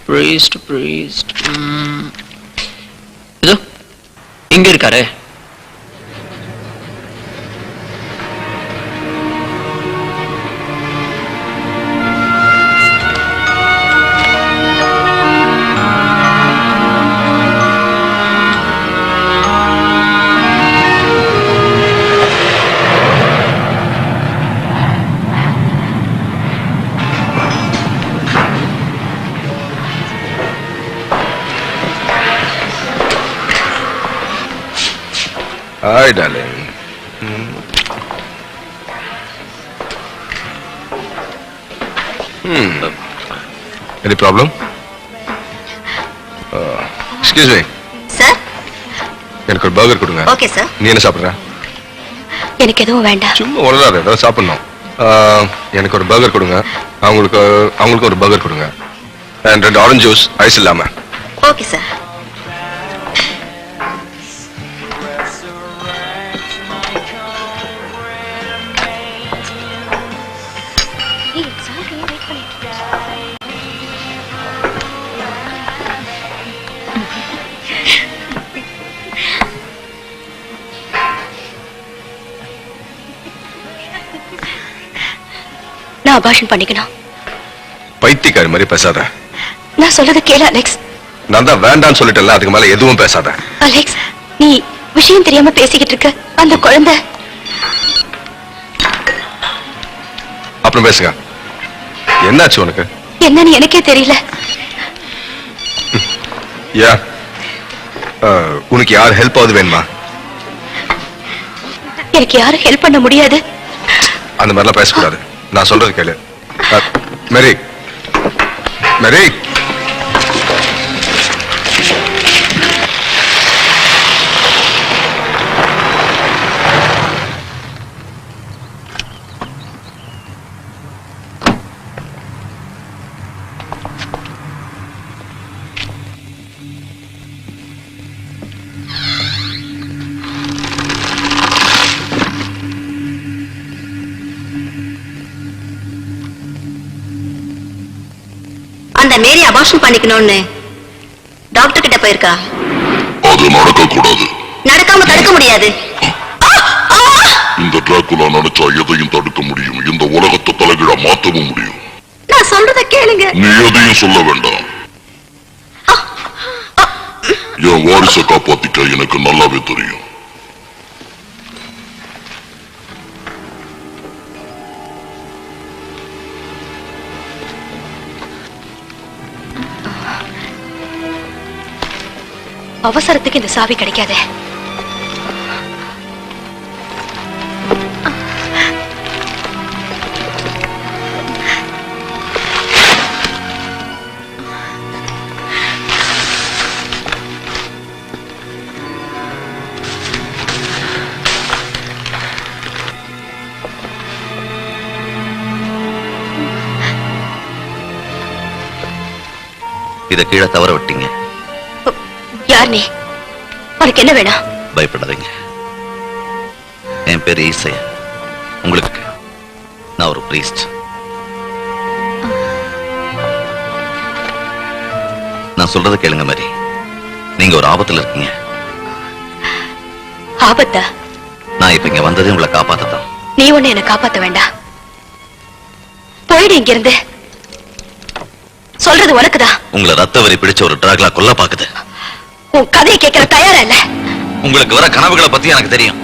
பிரீஸ்ட் பிரீஸ்ட் இதோ இங்க இருக்காரு. Hi, darling. Any problem? Excuse me. Sir. எனக்கு ஒரு பர்கர் கொடுங்க. Okay sir. நீ என்ன சாப்பிடுற? எனக்கு எதுவும் வேண்டாம். சும்மா உளறாத, ஏதாவது சாப்பிடணும். எனக்கு ஒரு பர்கர் கொடுங்க. அவங்களுக்கு ஒரு பர்கர் கொடுங்க. and 2 ஆரஞ்சு ஜூஸ் ஐஸ் இல்லாம. Okay sir. நான் அபார்ஷன் பண்ணிக்கணும். பைத்தியக்காரி மாதிரி பேசாத. நான் சொல்றத கேளு அலெக்ஸ். நான் தான் வேண்டான்னு சொல்லிட்டேன்ல, அதுக்கு மேல எதுவும் பேசாத. அலெக்ஸ், நீ விஷயம் தெரியாம பேசிக்கிட்டு இருக்க. அந்த குழந்தை. அப்புறம் பேசுங்க. என்னாச்சு உனக்கு? என்னன்னு எனக்கே தெரியல. யா, உனக்கு யார் ஹெல்ப் ஆகுது வேணுமா? எனக்கு யாரும் ஹெல்ப் பண்ண முடியாது. அந்த மாதிரிலாம் பேசக்கூடாது. நான் சொல்றது கேளு. மேரி, மேரி, அந்த மேரி அபார்ஷன் பண்ணிக்கணும்னு டாக்டர் கிட்ட போயிருக்கா. அது நடக்க கூடாது. நடக்காம தடுக்க முடியாது. இந்த டிராகுலா நினைச்சா எதையும் தடுக்க முடியும். இந்த உலகத்தை தலைகீழா மாற்றவும் முடியும். நான் சொல்றத கேளுங்க. நீ எதையும் சொல்ல வேண்டாம். என் வாரிசை காப்பாத்திக்க எனக்கு நல்லாவே தெரியும். அவசரத்துக்கு இந்த சாவி கிடைக்காதே. இத கீழே தவற விட்டீங்க. யார் நீ? உனக்கு என்ன வேணும்? பயப்படாதீங்க. என் பேரு ஈசையா. உங்களுக்கு நான் ஒரு பிரீஸ்ட். நான் சொல்றதை கேளுங்க மேரி. நீங்க ஒரு ஆபத்துல இருக்கீங்க. ஆபத்தா? நான் இப்ப இங்க வந்ததே உங்களை காப்பாத்ததான். நீ ஒண்ணு என்ன காப்பாத்த வேண்டாம். போயிடு இங்க இருந்து. சொல்றது உனக்குதான். உங்களை ரத்த வரி பிடிச்ச ஒரு டிராக்லா கொல்ல பாக்குது. உன் கதையை கேட்கிற தயாரா இல்ல. உங்களுக்கு வர கனவுகளை பத்தி எனக்கு தெரியும்.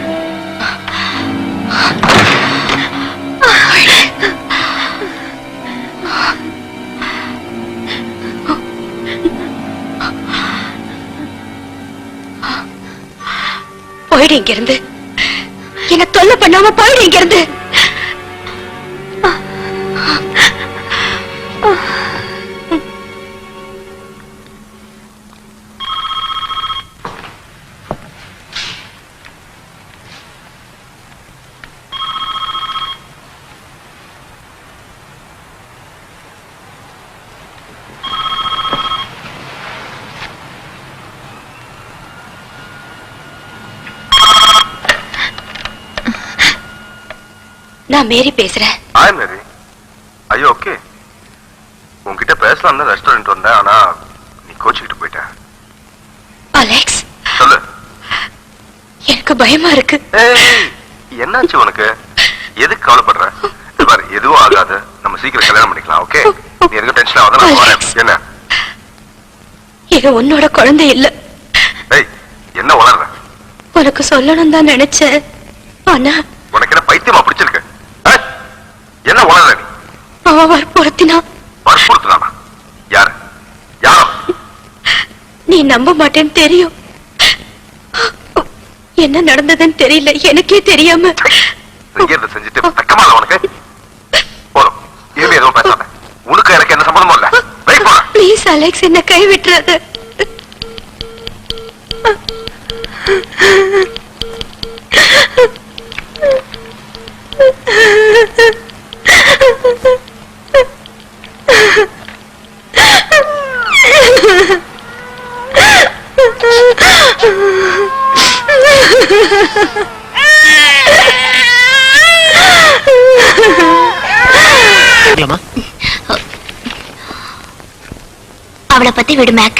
போயிடு இங்க இருந்து. என்ன தொல்லை பண்ணாம போயிடு இங்க இருந்து. நான் மேரி பேசுறேன். ஹாய் மேரி. ஐயோ ஓகே. உன்கிட்ட பேசலாம் தான் ரெஸ்டாரண்ட் வந்தேன். ஆனா நீ கோச்சிக்கிட்டு போயிட்ட. அலெக்ஸ் சொல்லு. எனக்கு பயமா இருக்கு. என்னாச்சு உனக்கு? எதுக்கு கவலைப்படுற? பாரு எதுவும் ஆகாது. நம்ம சீக்கிரம் கல்யாணம் பண்ணிக்கலாம். ஓகே நீ எதுக்கு டென்ஷன் ஆகாத. நான் வரேன். என்ன இது உன்னோட குழந்தை இல்ல. ஏய் என்ன வளர்ற? உனக்கு சொல்லணும் தான் நினைச்சேன். ஆனா உனக்கு என்ன பைத்தியமா பிடிச்சிருக்கு? என்ன வளர்ற நீ? அவன் வற்புறுத்தினா. வற்புறுத்தினானா? யாரு? யாரோ? நீ நம்ப மாட்டேன்னு தெரியும். என்ன நடந்ததுன்னு தெரியல. எனக்கே தெரியாம செய்யறத செஞ்சுட்டு தக்கமா இல்ல உனக்கு? போதும். இனிமே எதுவும் பேசாத. உனக்கு எனக்கு என்ன சம்பந்தமும் இல்ல. வெயிட் பண்ணு. ப்ளீஸ் அலெக்ஸ், என்ன கை விட்டுறாத. அவளை பத்தி விடு மேக்.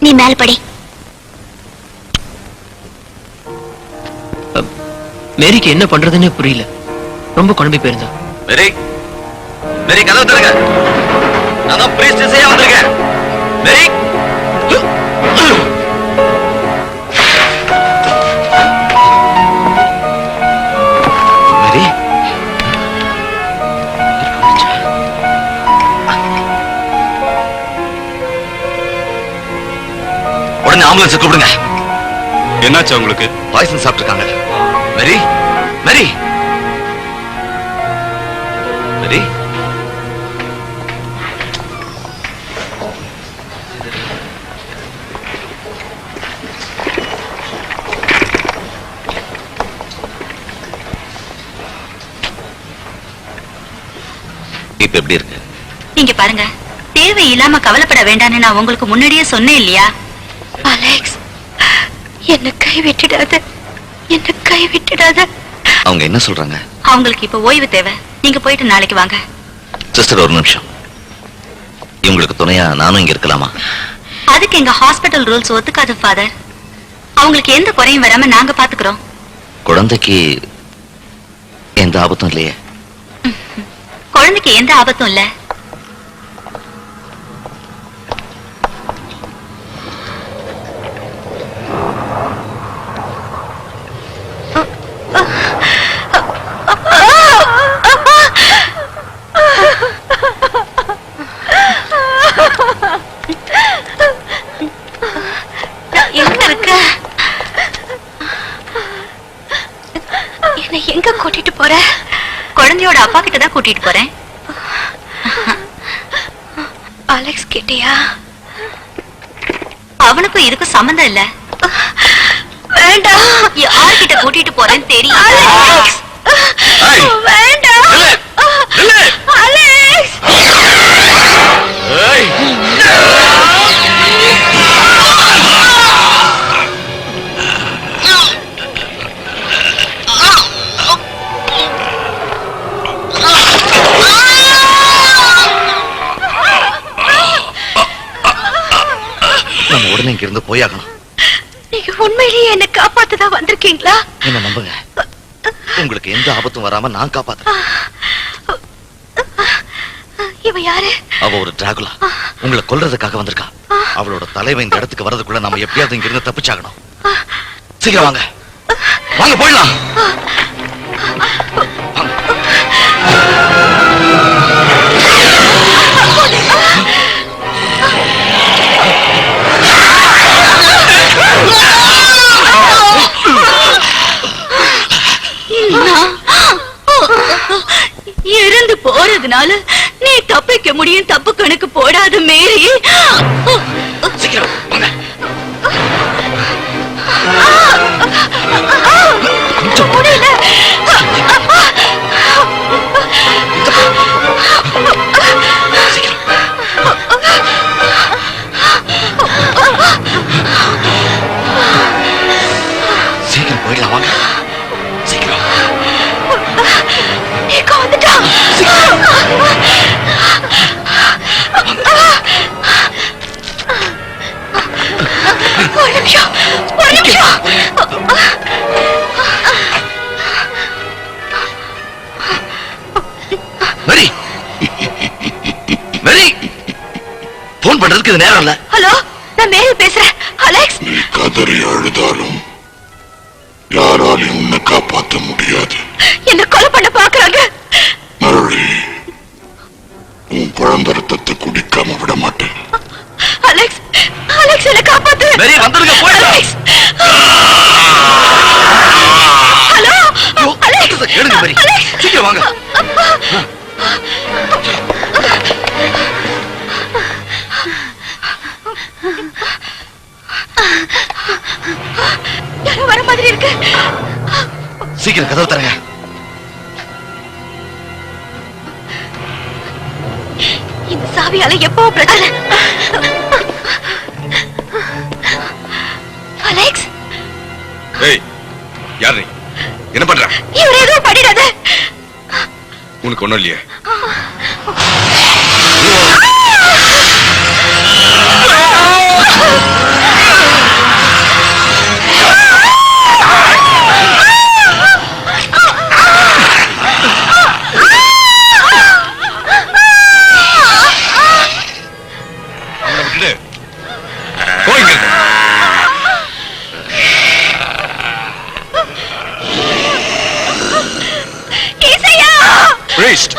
நீ மேல் படி. மேரிக்கு என்ன பண்றதுன்னே புரியல. ரொம்ப குழம்பி போயிருந்தா. மேரி, மேரி கதவு தருங்க. நான் தான் பிரீஸ்ட் செய்ய வந்திருக்கேன். மேரி, மேரி, உடனே ஆம்புலன்ஸ் கூப்பிடுங்க. என்னாச்சு உங்களுக்கு? பாய்சன் சாப்பிட்டுருக்காங்க. மேரி, மேரி, மேரி. இப்ப எப்படி இருக்கு? நீங்க பாருங்க, தேவையில்லாம கவலைப்பட வேண்டாம்னு நான் உங்களுக்கு முன்னாடியே சொன்னேன் இல்லையா? அலெக்ஸ், என்ன கை விட்டுடாத, என்ன கை விட்டுடாத. அவங்க என்ன சொல்றாங்க? அவங்களுக்கு இப்ப ஓய்வு தேவை. நீங்க போயிட்டு நாளைக்கு வாங்க. சிஸ்டர் ஒரு நிமிஷம். இவங்களுக்கு துணையா நானும் இங்க இருக்கலாமா? அதுக்கு எங்க ஹாஸ்பிடல் ரூல்ஸ் ஒத்துக்காது ஃபாதர். அவங்களுக்கு எந்த குறையும் வராம நாங்க பாத்துக்கிறோம். குழந்தைக்கு எந்த ஆபத்தும் இல்லையே? குழந்தைக்கு எந்த ஆபத்தும் இல்ல. எங்க இருக்க? என்னை எங்க கூட்டிட்டு போற? குழந்தையோட அப்பா கிட்ட தான் கூட்டிட்டு போறேன். அலெக்ஸ் கிட்டயா? அவனுக்கும் இதுக்கும் சம்பந்தம் இல்ல. வேண்டாம். யார்கிட்ட கூட்டிட்டு போறேன்னு தெரியும். அலெக்ஸ், வேண்டாம். அலெக்ஸ். இருந்து போயாகணும். நீங்க உண்மையிலேயே என்ன காப்பாத்ததான் வந்திருக்கீங்களா? என்ன நம்புங்க, உங்களுக்கு எந்த ஆபத்தும் வராம நான் காப்பாத்துறேன். இவ யாரு? அவ ஒரு டிராகுலா, உங்களை கொல்றதுக்காக வந்திருக்கா. அவளோட தலைவன் இந்த இடத்துக்கு வரதுக்குள்ள நாம எப்படியாவது இங்க இருந்து தப்பிச்சாகணும். சீக்கிரம் வாங்க, வாங்க போயிடலாம். இறந்து போறதுனால நீ தப்பிக்க முடியும், தப்பு கணக்கு போடாத மேரி. சீக்கிரம் வாங்க. முடியல. சீக்கிரம் போயிடலாம் வாங்க. சீக்கிரம் வந்துட்டா. ஒரு நிமிஷம், ஒரு நிமிஷம். மேரி, மேரி, போன் பண்றதுக்கு இது நேரம் இல்ல. ஹலோ, நான் மேரி பேசுறேன். அலெக்ஸ், நீ கதறி அழுதாலும் யாராலையும் உன்னை காப்பாற்ற முடியாது. என்ன கொலை பண்ண பாக்குறாங்க. மறுபடி உன் குழந்தை ரத்தத்தை குடிக்காம விட மாட்டேன். அலெக்ஸ், அலெக்ஸ் என்ன காப்பாத்து. மேரி வந்துருங்க, போயிடலாம். அலெக்ஸ். Hello, Alex. கேளுங்க மேரி, சீக்கிரம் வாங்க. யாரோ வர மாதிரி இருக்கு. சீக்கிரம் கதவு தரங்க. இந்த சாவியால எப்போ பிரச்சனை. அலெக்ஸ், ஏய், யார் நீ? என்ன பண்ற? இவரே ஏதோ பண்ணிடாத. உனக்கு ஒண்ணும் இல்லையே? Priest!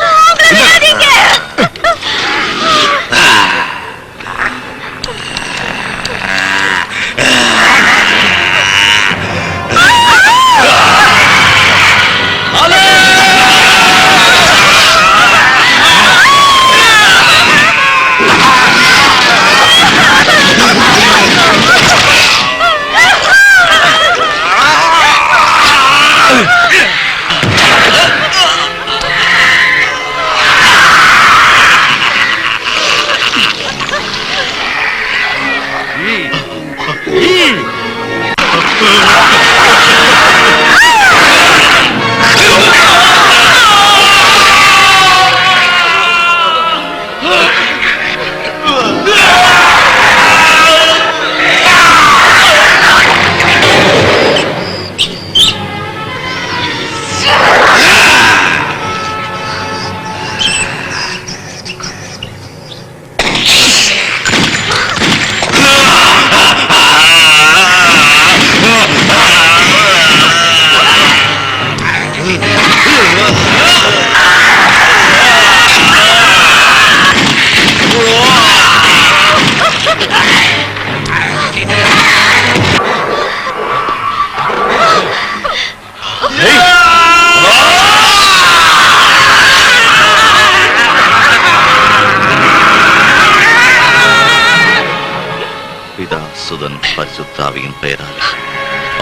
பிதா சுதன் பரிசுத்தாவியின் பெயரால்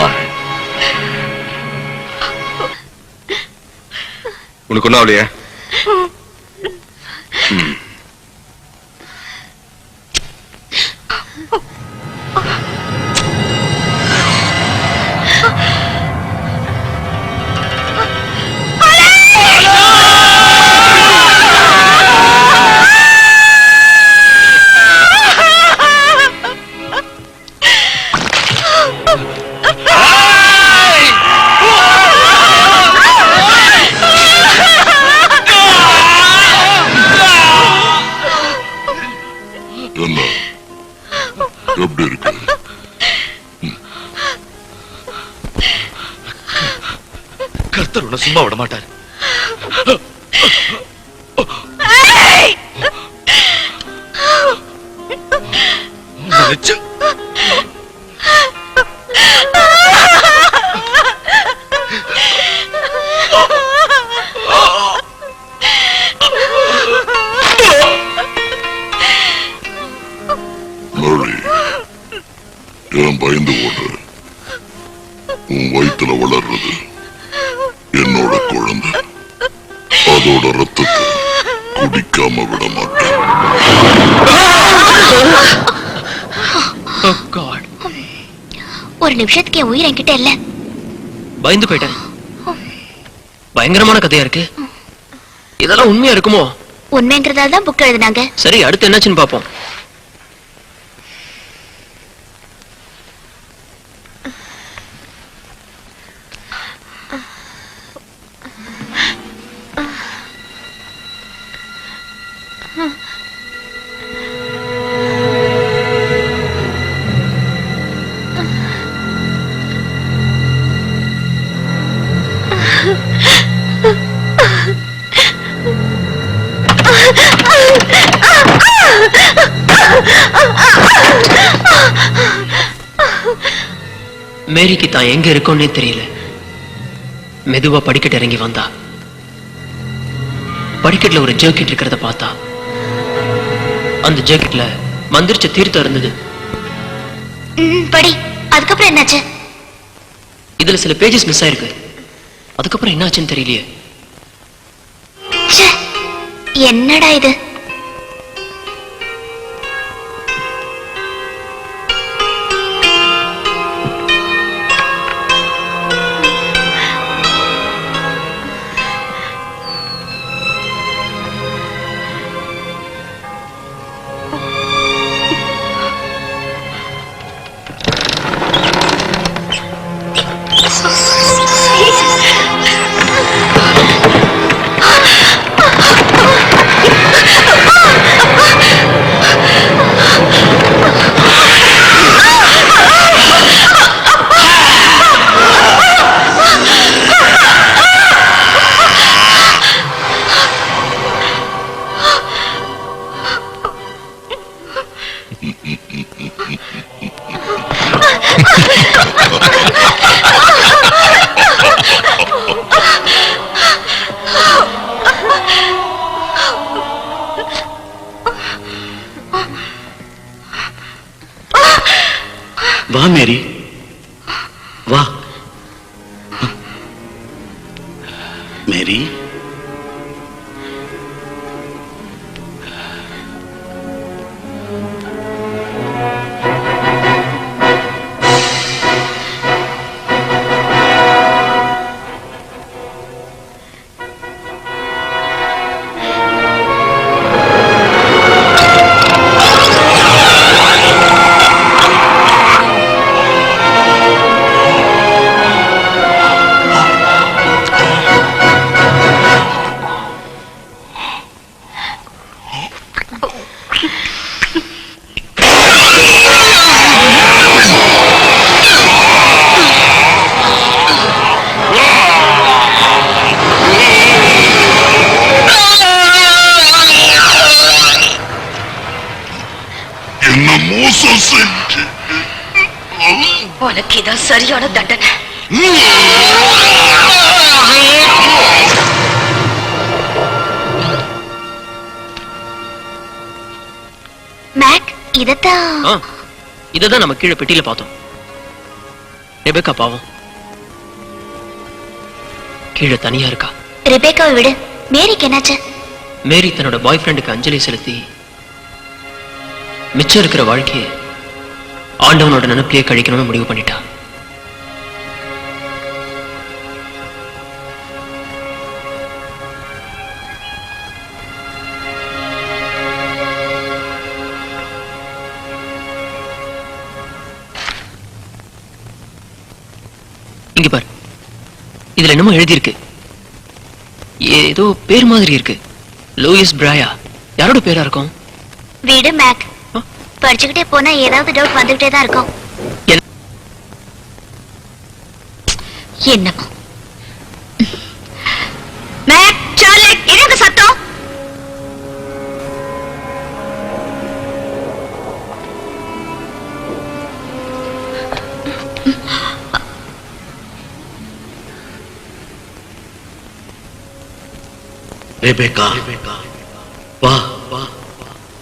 ஆமென். உனக்கு ஒன்றும் ஆகலையே? கர்த்தர் உன்னை சும்மா விட மாட்டார். நினைச்சு மேரி, ஏன் பயந்து ஓடுற? உன் வயித்துல வளர்றது என்னோட குழந்தை. அதோட ரத்தத்தை குடிக்காம விட மாட்டேன். ஒரு நிமிஷத்துக்கு என் உயிர் என்கிட்ட இல்ல. பயந்து போயிட்டேன். பயங்கரமான கதையா இருக்கு. இதெல்லாம் உண்மையா இருக்குமோ? உண்மைங்கிறதால தான் புக் எழுதினாங்க. சரி, அடுத்து என்னாச்சுன்னு பாப்போம். மேரிக்கு தான் எங்க இருக்கோன்னே தெரியல. மெதுவா படிக்கட்டு இறங்கி வந்தா. படிக்கட்டுல ஒரு ஜர்க்கிட் இருக்கிறத பார்த்தா. அந்த ஜர்க்கிட்ல மந்திரிச்ச தீர்த்தம் இருந்தது. படி. அதுக்கப்புறம் என்னாச்சு? இதுல சில பேஜஸ் மிஸ் ஆயிருக்கு. அதுக்கப்புறம் என்னாச்சுன்னு தெரியலையே. என்னடா இது? வா மேரி, வா மேரி. உனக்கு இதான் சரியான தண்டனை. மேக், இதத்தான் நம்ம கீழே பெட்டியில பார்த்தோம். ரெபேக்கா பாவம் கீழே தனியா இருக்கா. ரெபேக்காவை விடு. மேரிக்கு என்னாச்சு? மேரி தன்னோட பாய் ஃப்ரெண்டுக்கு அஞ்சலி செலுத்தி மிச்சம் இருக்கிற வாழ்க்கையை ஆண்டவனோட நினைப்பிலேயே கழிக்கணும்னு முடிவு பண்ணிட்டா. இங்க பாரு, இதுல என்னமோ எழுதியிருக்கு. ஏதோ பேர் மாதிரி இருக்கு. Lewis Phraya. யாரோட பேரா இருக்கும்? வீடு மேக். படிச்சுக்கிட்டே போனா ஏதாவது டவுட் வந்துகிட்டே தான் இருக்கும். என்னமோ ரெபேக்கா வா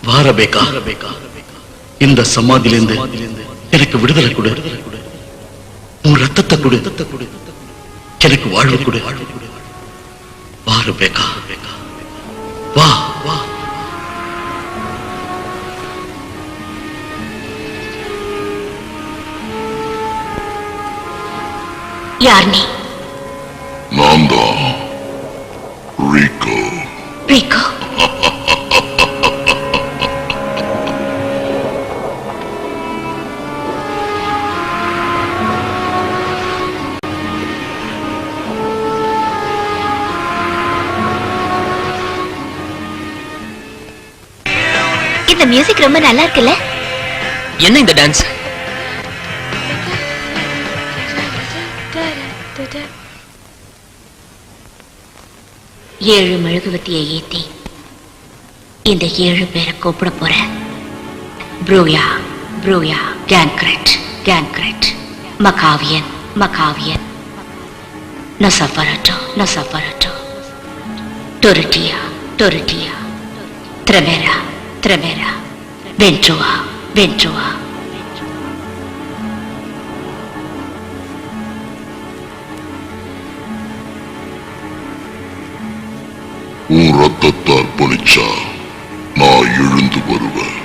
வா ரெபேக்கா இந்த சமாதியிலிருந்து எனக்கு விடுதலை கொடு உன் ரத்தத்தை கொடு எனக்கு வாழ்வு கொடு வா ரெபேக்கா வா வா யார் நீ? நான் தான் ரிகோ. ரிகோ? இந்த மியூசிக் ரொம்ப நல்லா இருக்குல்ல? என்ன இந்த டான்ஸ்? ஏழு மெழுகுவத்தியை ஏத்தி இந்த 7 பேரை கூப்பிட போற. ப்ரூயா ப்ரூயா, கேன்கிரெட் கேன்கிரெட், மகாவியன் மகாவியன், நொசஃபரட்டோ நொசஃபரட்டோ, டொரிட்டியா டொரிட்டியா, த்ரெமெரா த்ரெமெரா, வென்ட்ருவா வென்ட்ருவா. உன் ரத்தத்தை அர்ப்பணிச்சா நான் எழுந்து வருவேன்.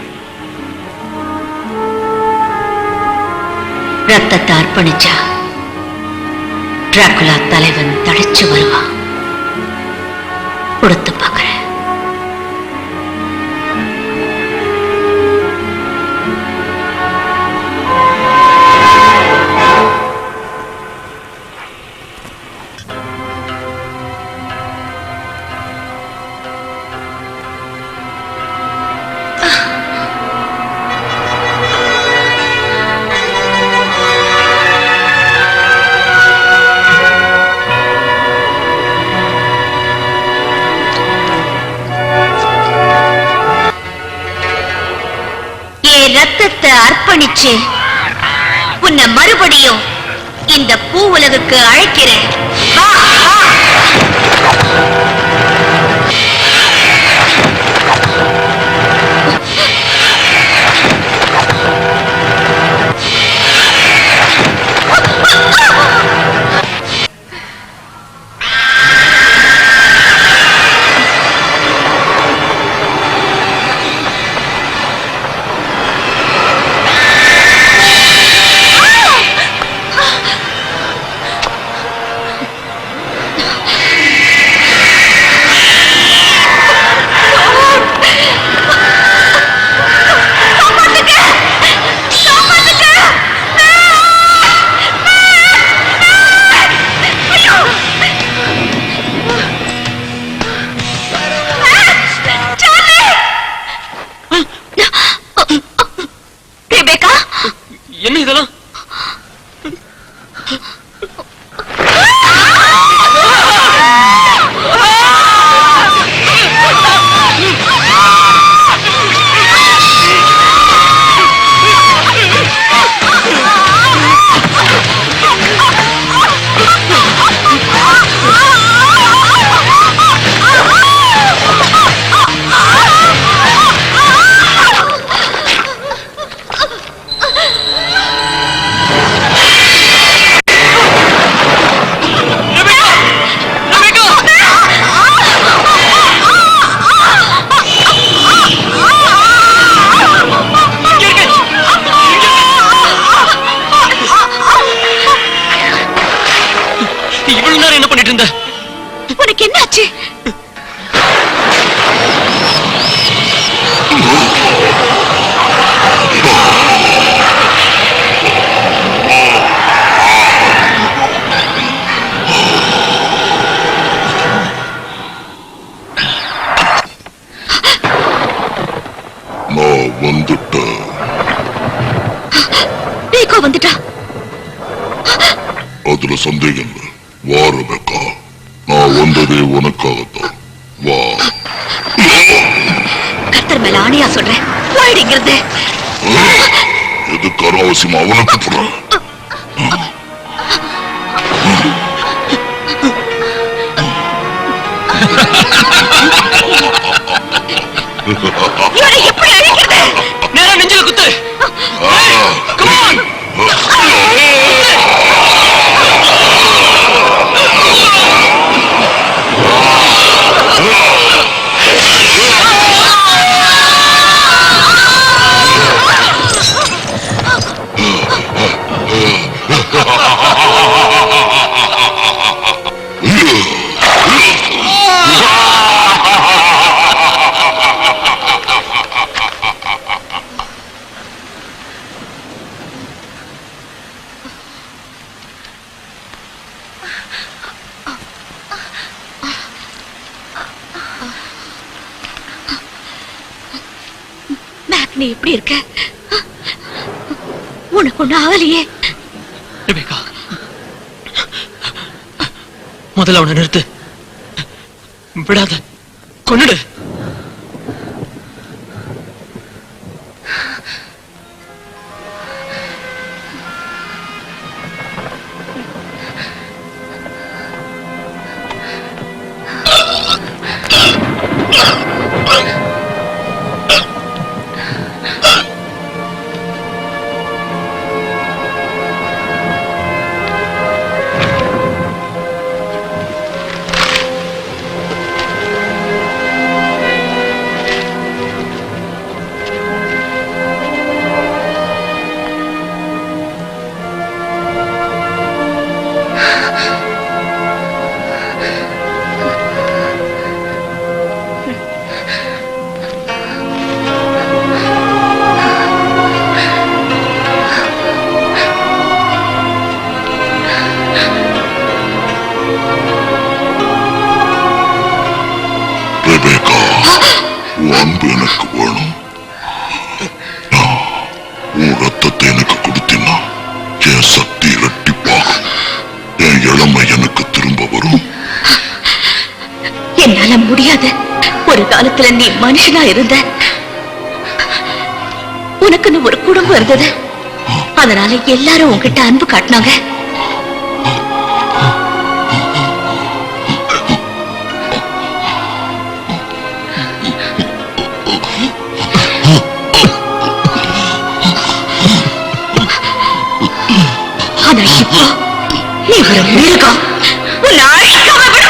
ரத்தத்தை அர்ப்பணிச்சா டிராகுலா தலைவன் தடைச்சு வருவான். கொடுத்து பார்க்கிறேன். ரத்தத்தை அர்ப்பணிச்சு உன்னை மறுபடியும் இந்த பூ உலகுக்கு அழைக்கிறேன். வா என்ன இதெல்லாம்? உனக்கு என்ன ஆச்சு? நான் வந்துட்டேன். ரீகோ வந்துட்டா? அதுல சந்தேகம் இல்லை. வா ரெபேக்கா, நான் வந்ததே உனக்காகத்தான். வா. கர்த்தர் மேல ஆணையா சொல்றேன், போயிடுங்கிறது. எதுக்கு அனாவசியமா அவனை கூப்பிடுறேன்? இவனை எப்படி அழிக்கிறது? நேரா நெஞ்சில குத்து. Come on. நீ எப்படி இருக்க? உனக்கு ஒண்ணு ஆகலையே? ரெபேக்கா, முதல்ல அவனை நிறுத்து. விடாத, கொன்னுடு. அன்பு எனக்கு வேணும். உன் ரத்தத்தை எனக்கு கொடுத்தினா என் சக்தி இரட்டிப்பாகும். என் இளமை எனக்கு திரும்ப வரும். என்னால முடியாது. ஒரு காலத்துல நீ மனுஷனா இருந்த, உனக்குன்னு ஒரு குடும்பம் இருந்தது. அதனால எல்லாரும் உன்கிட்ட அன்பு காட்டினாங்க. ஆனா இப்போ நீ ஒரு மிருகம். உன்னை அழிக்காம விட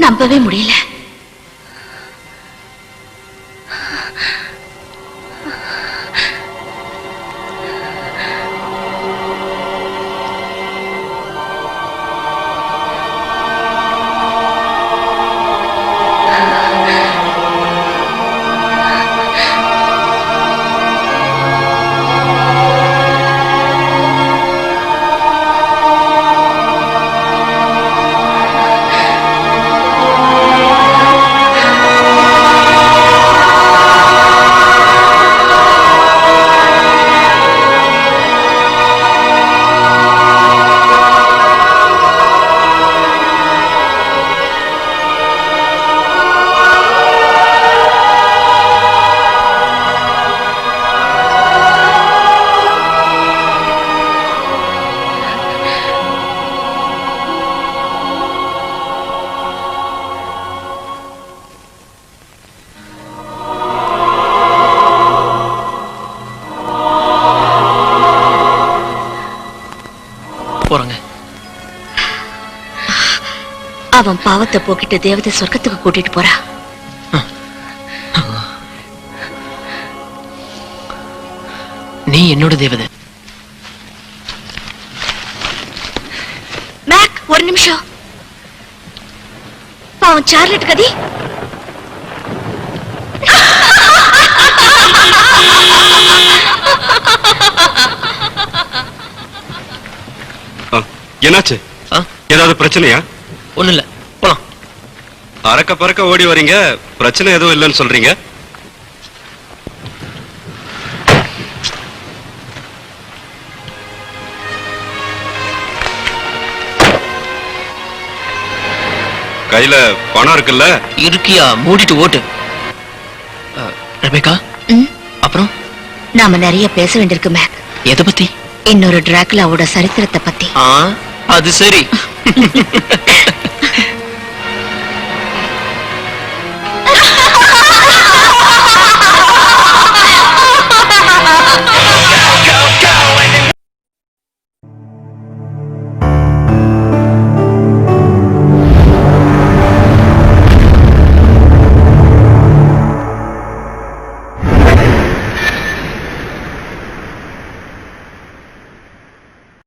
நம்பவே முடியல. போறாங்க? அவன் பாவத்தை போக்கிட்டு தேவதை சொர்க்கத்துக்கு கூட்டிட்டு போறா. நீ என்னோட தேவதை. மேக், ஒரு நிமிஷம். பாவம் சார்லட் கதி. என்னாச்சு? ஆ? ஏதாவது பிரச்சனையா? ஒண்ணு இல்ல, போலாம். அறக்க பறக்க ஓடி வரீங்க, பிரச்சனை எதுவும் இல்லைன்னு சொல்றீங்க. கையில பணம் இருக்குல்ல? இருக்கியா? மூடிட்டு ஓட்டு. ரெபேக்கா, அப்புறம் நாம நிறைய பேச வேண்டியிருக்கு மேக். எதை பத்தி? இன்னொரு டிராகுலாவோட சரித்திரத்தை பத்தி. அது சரி.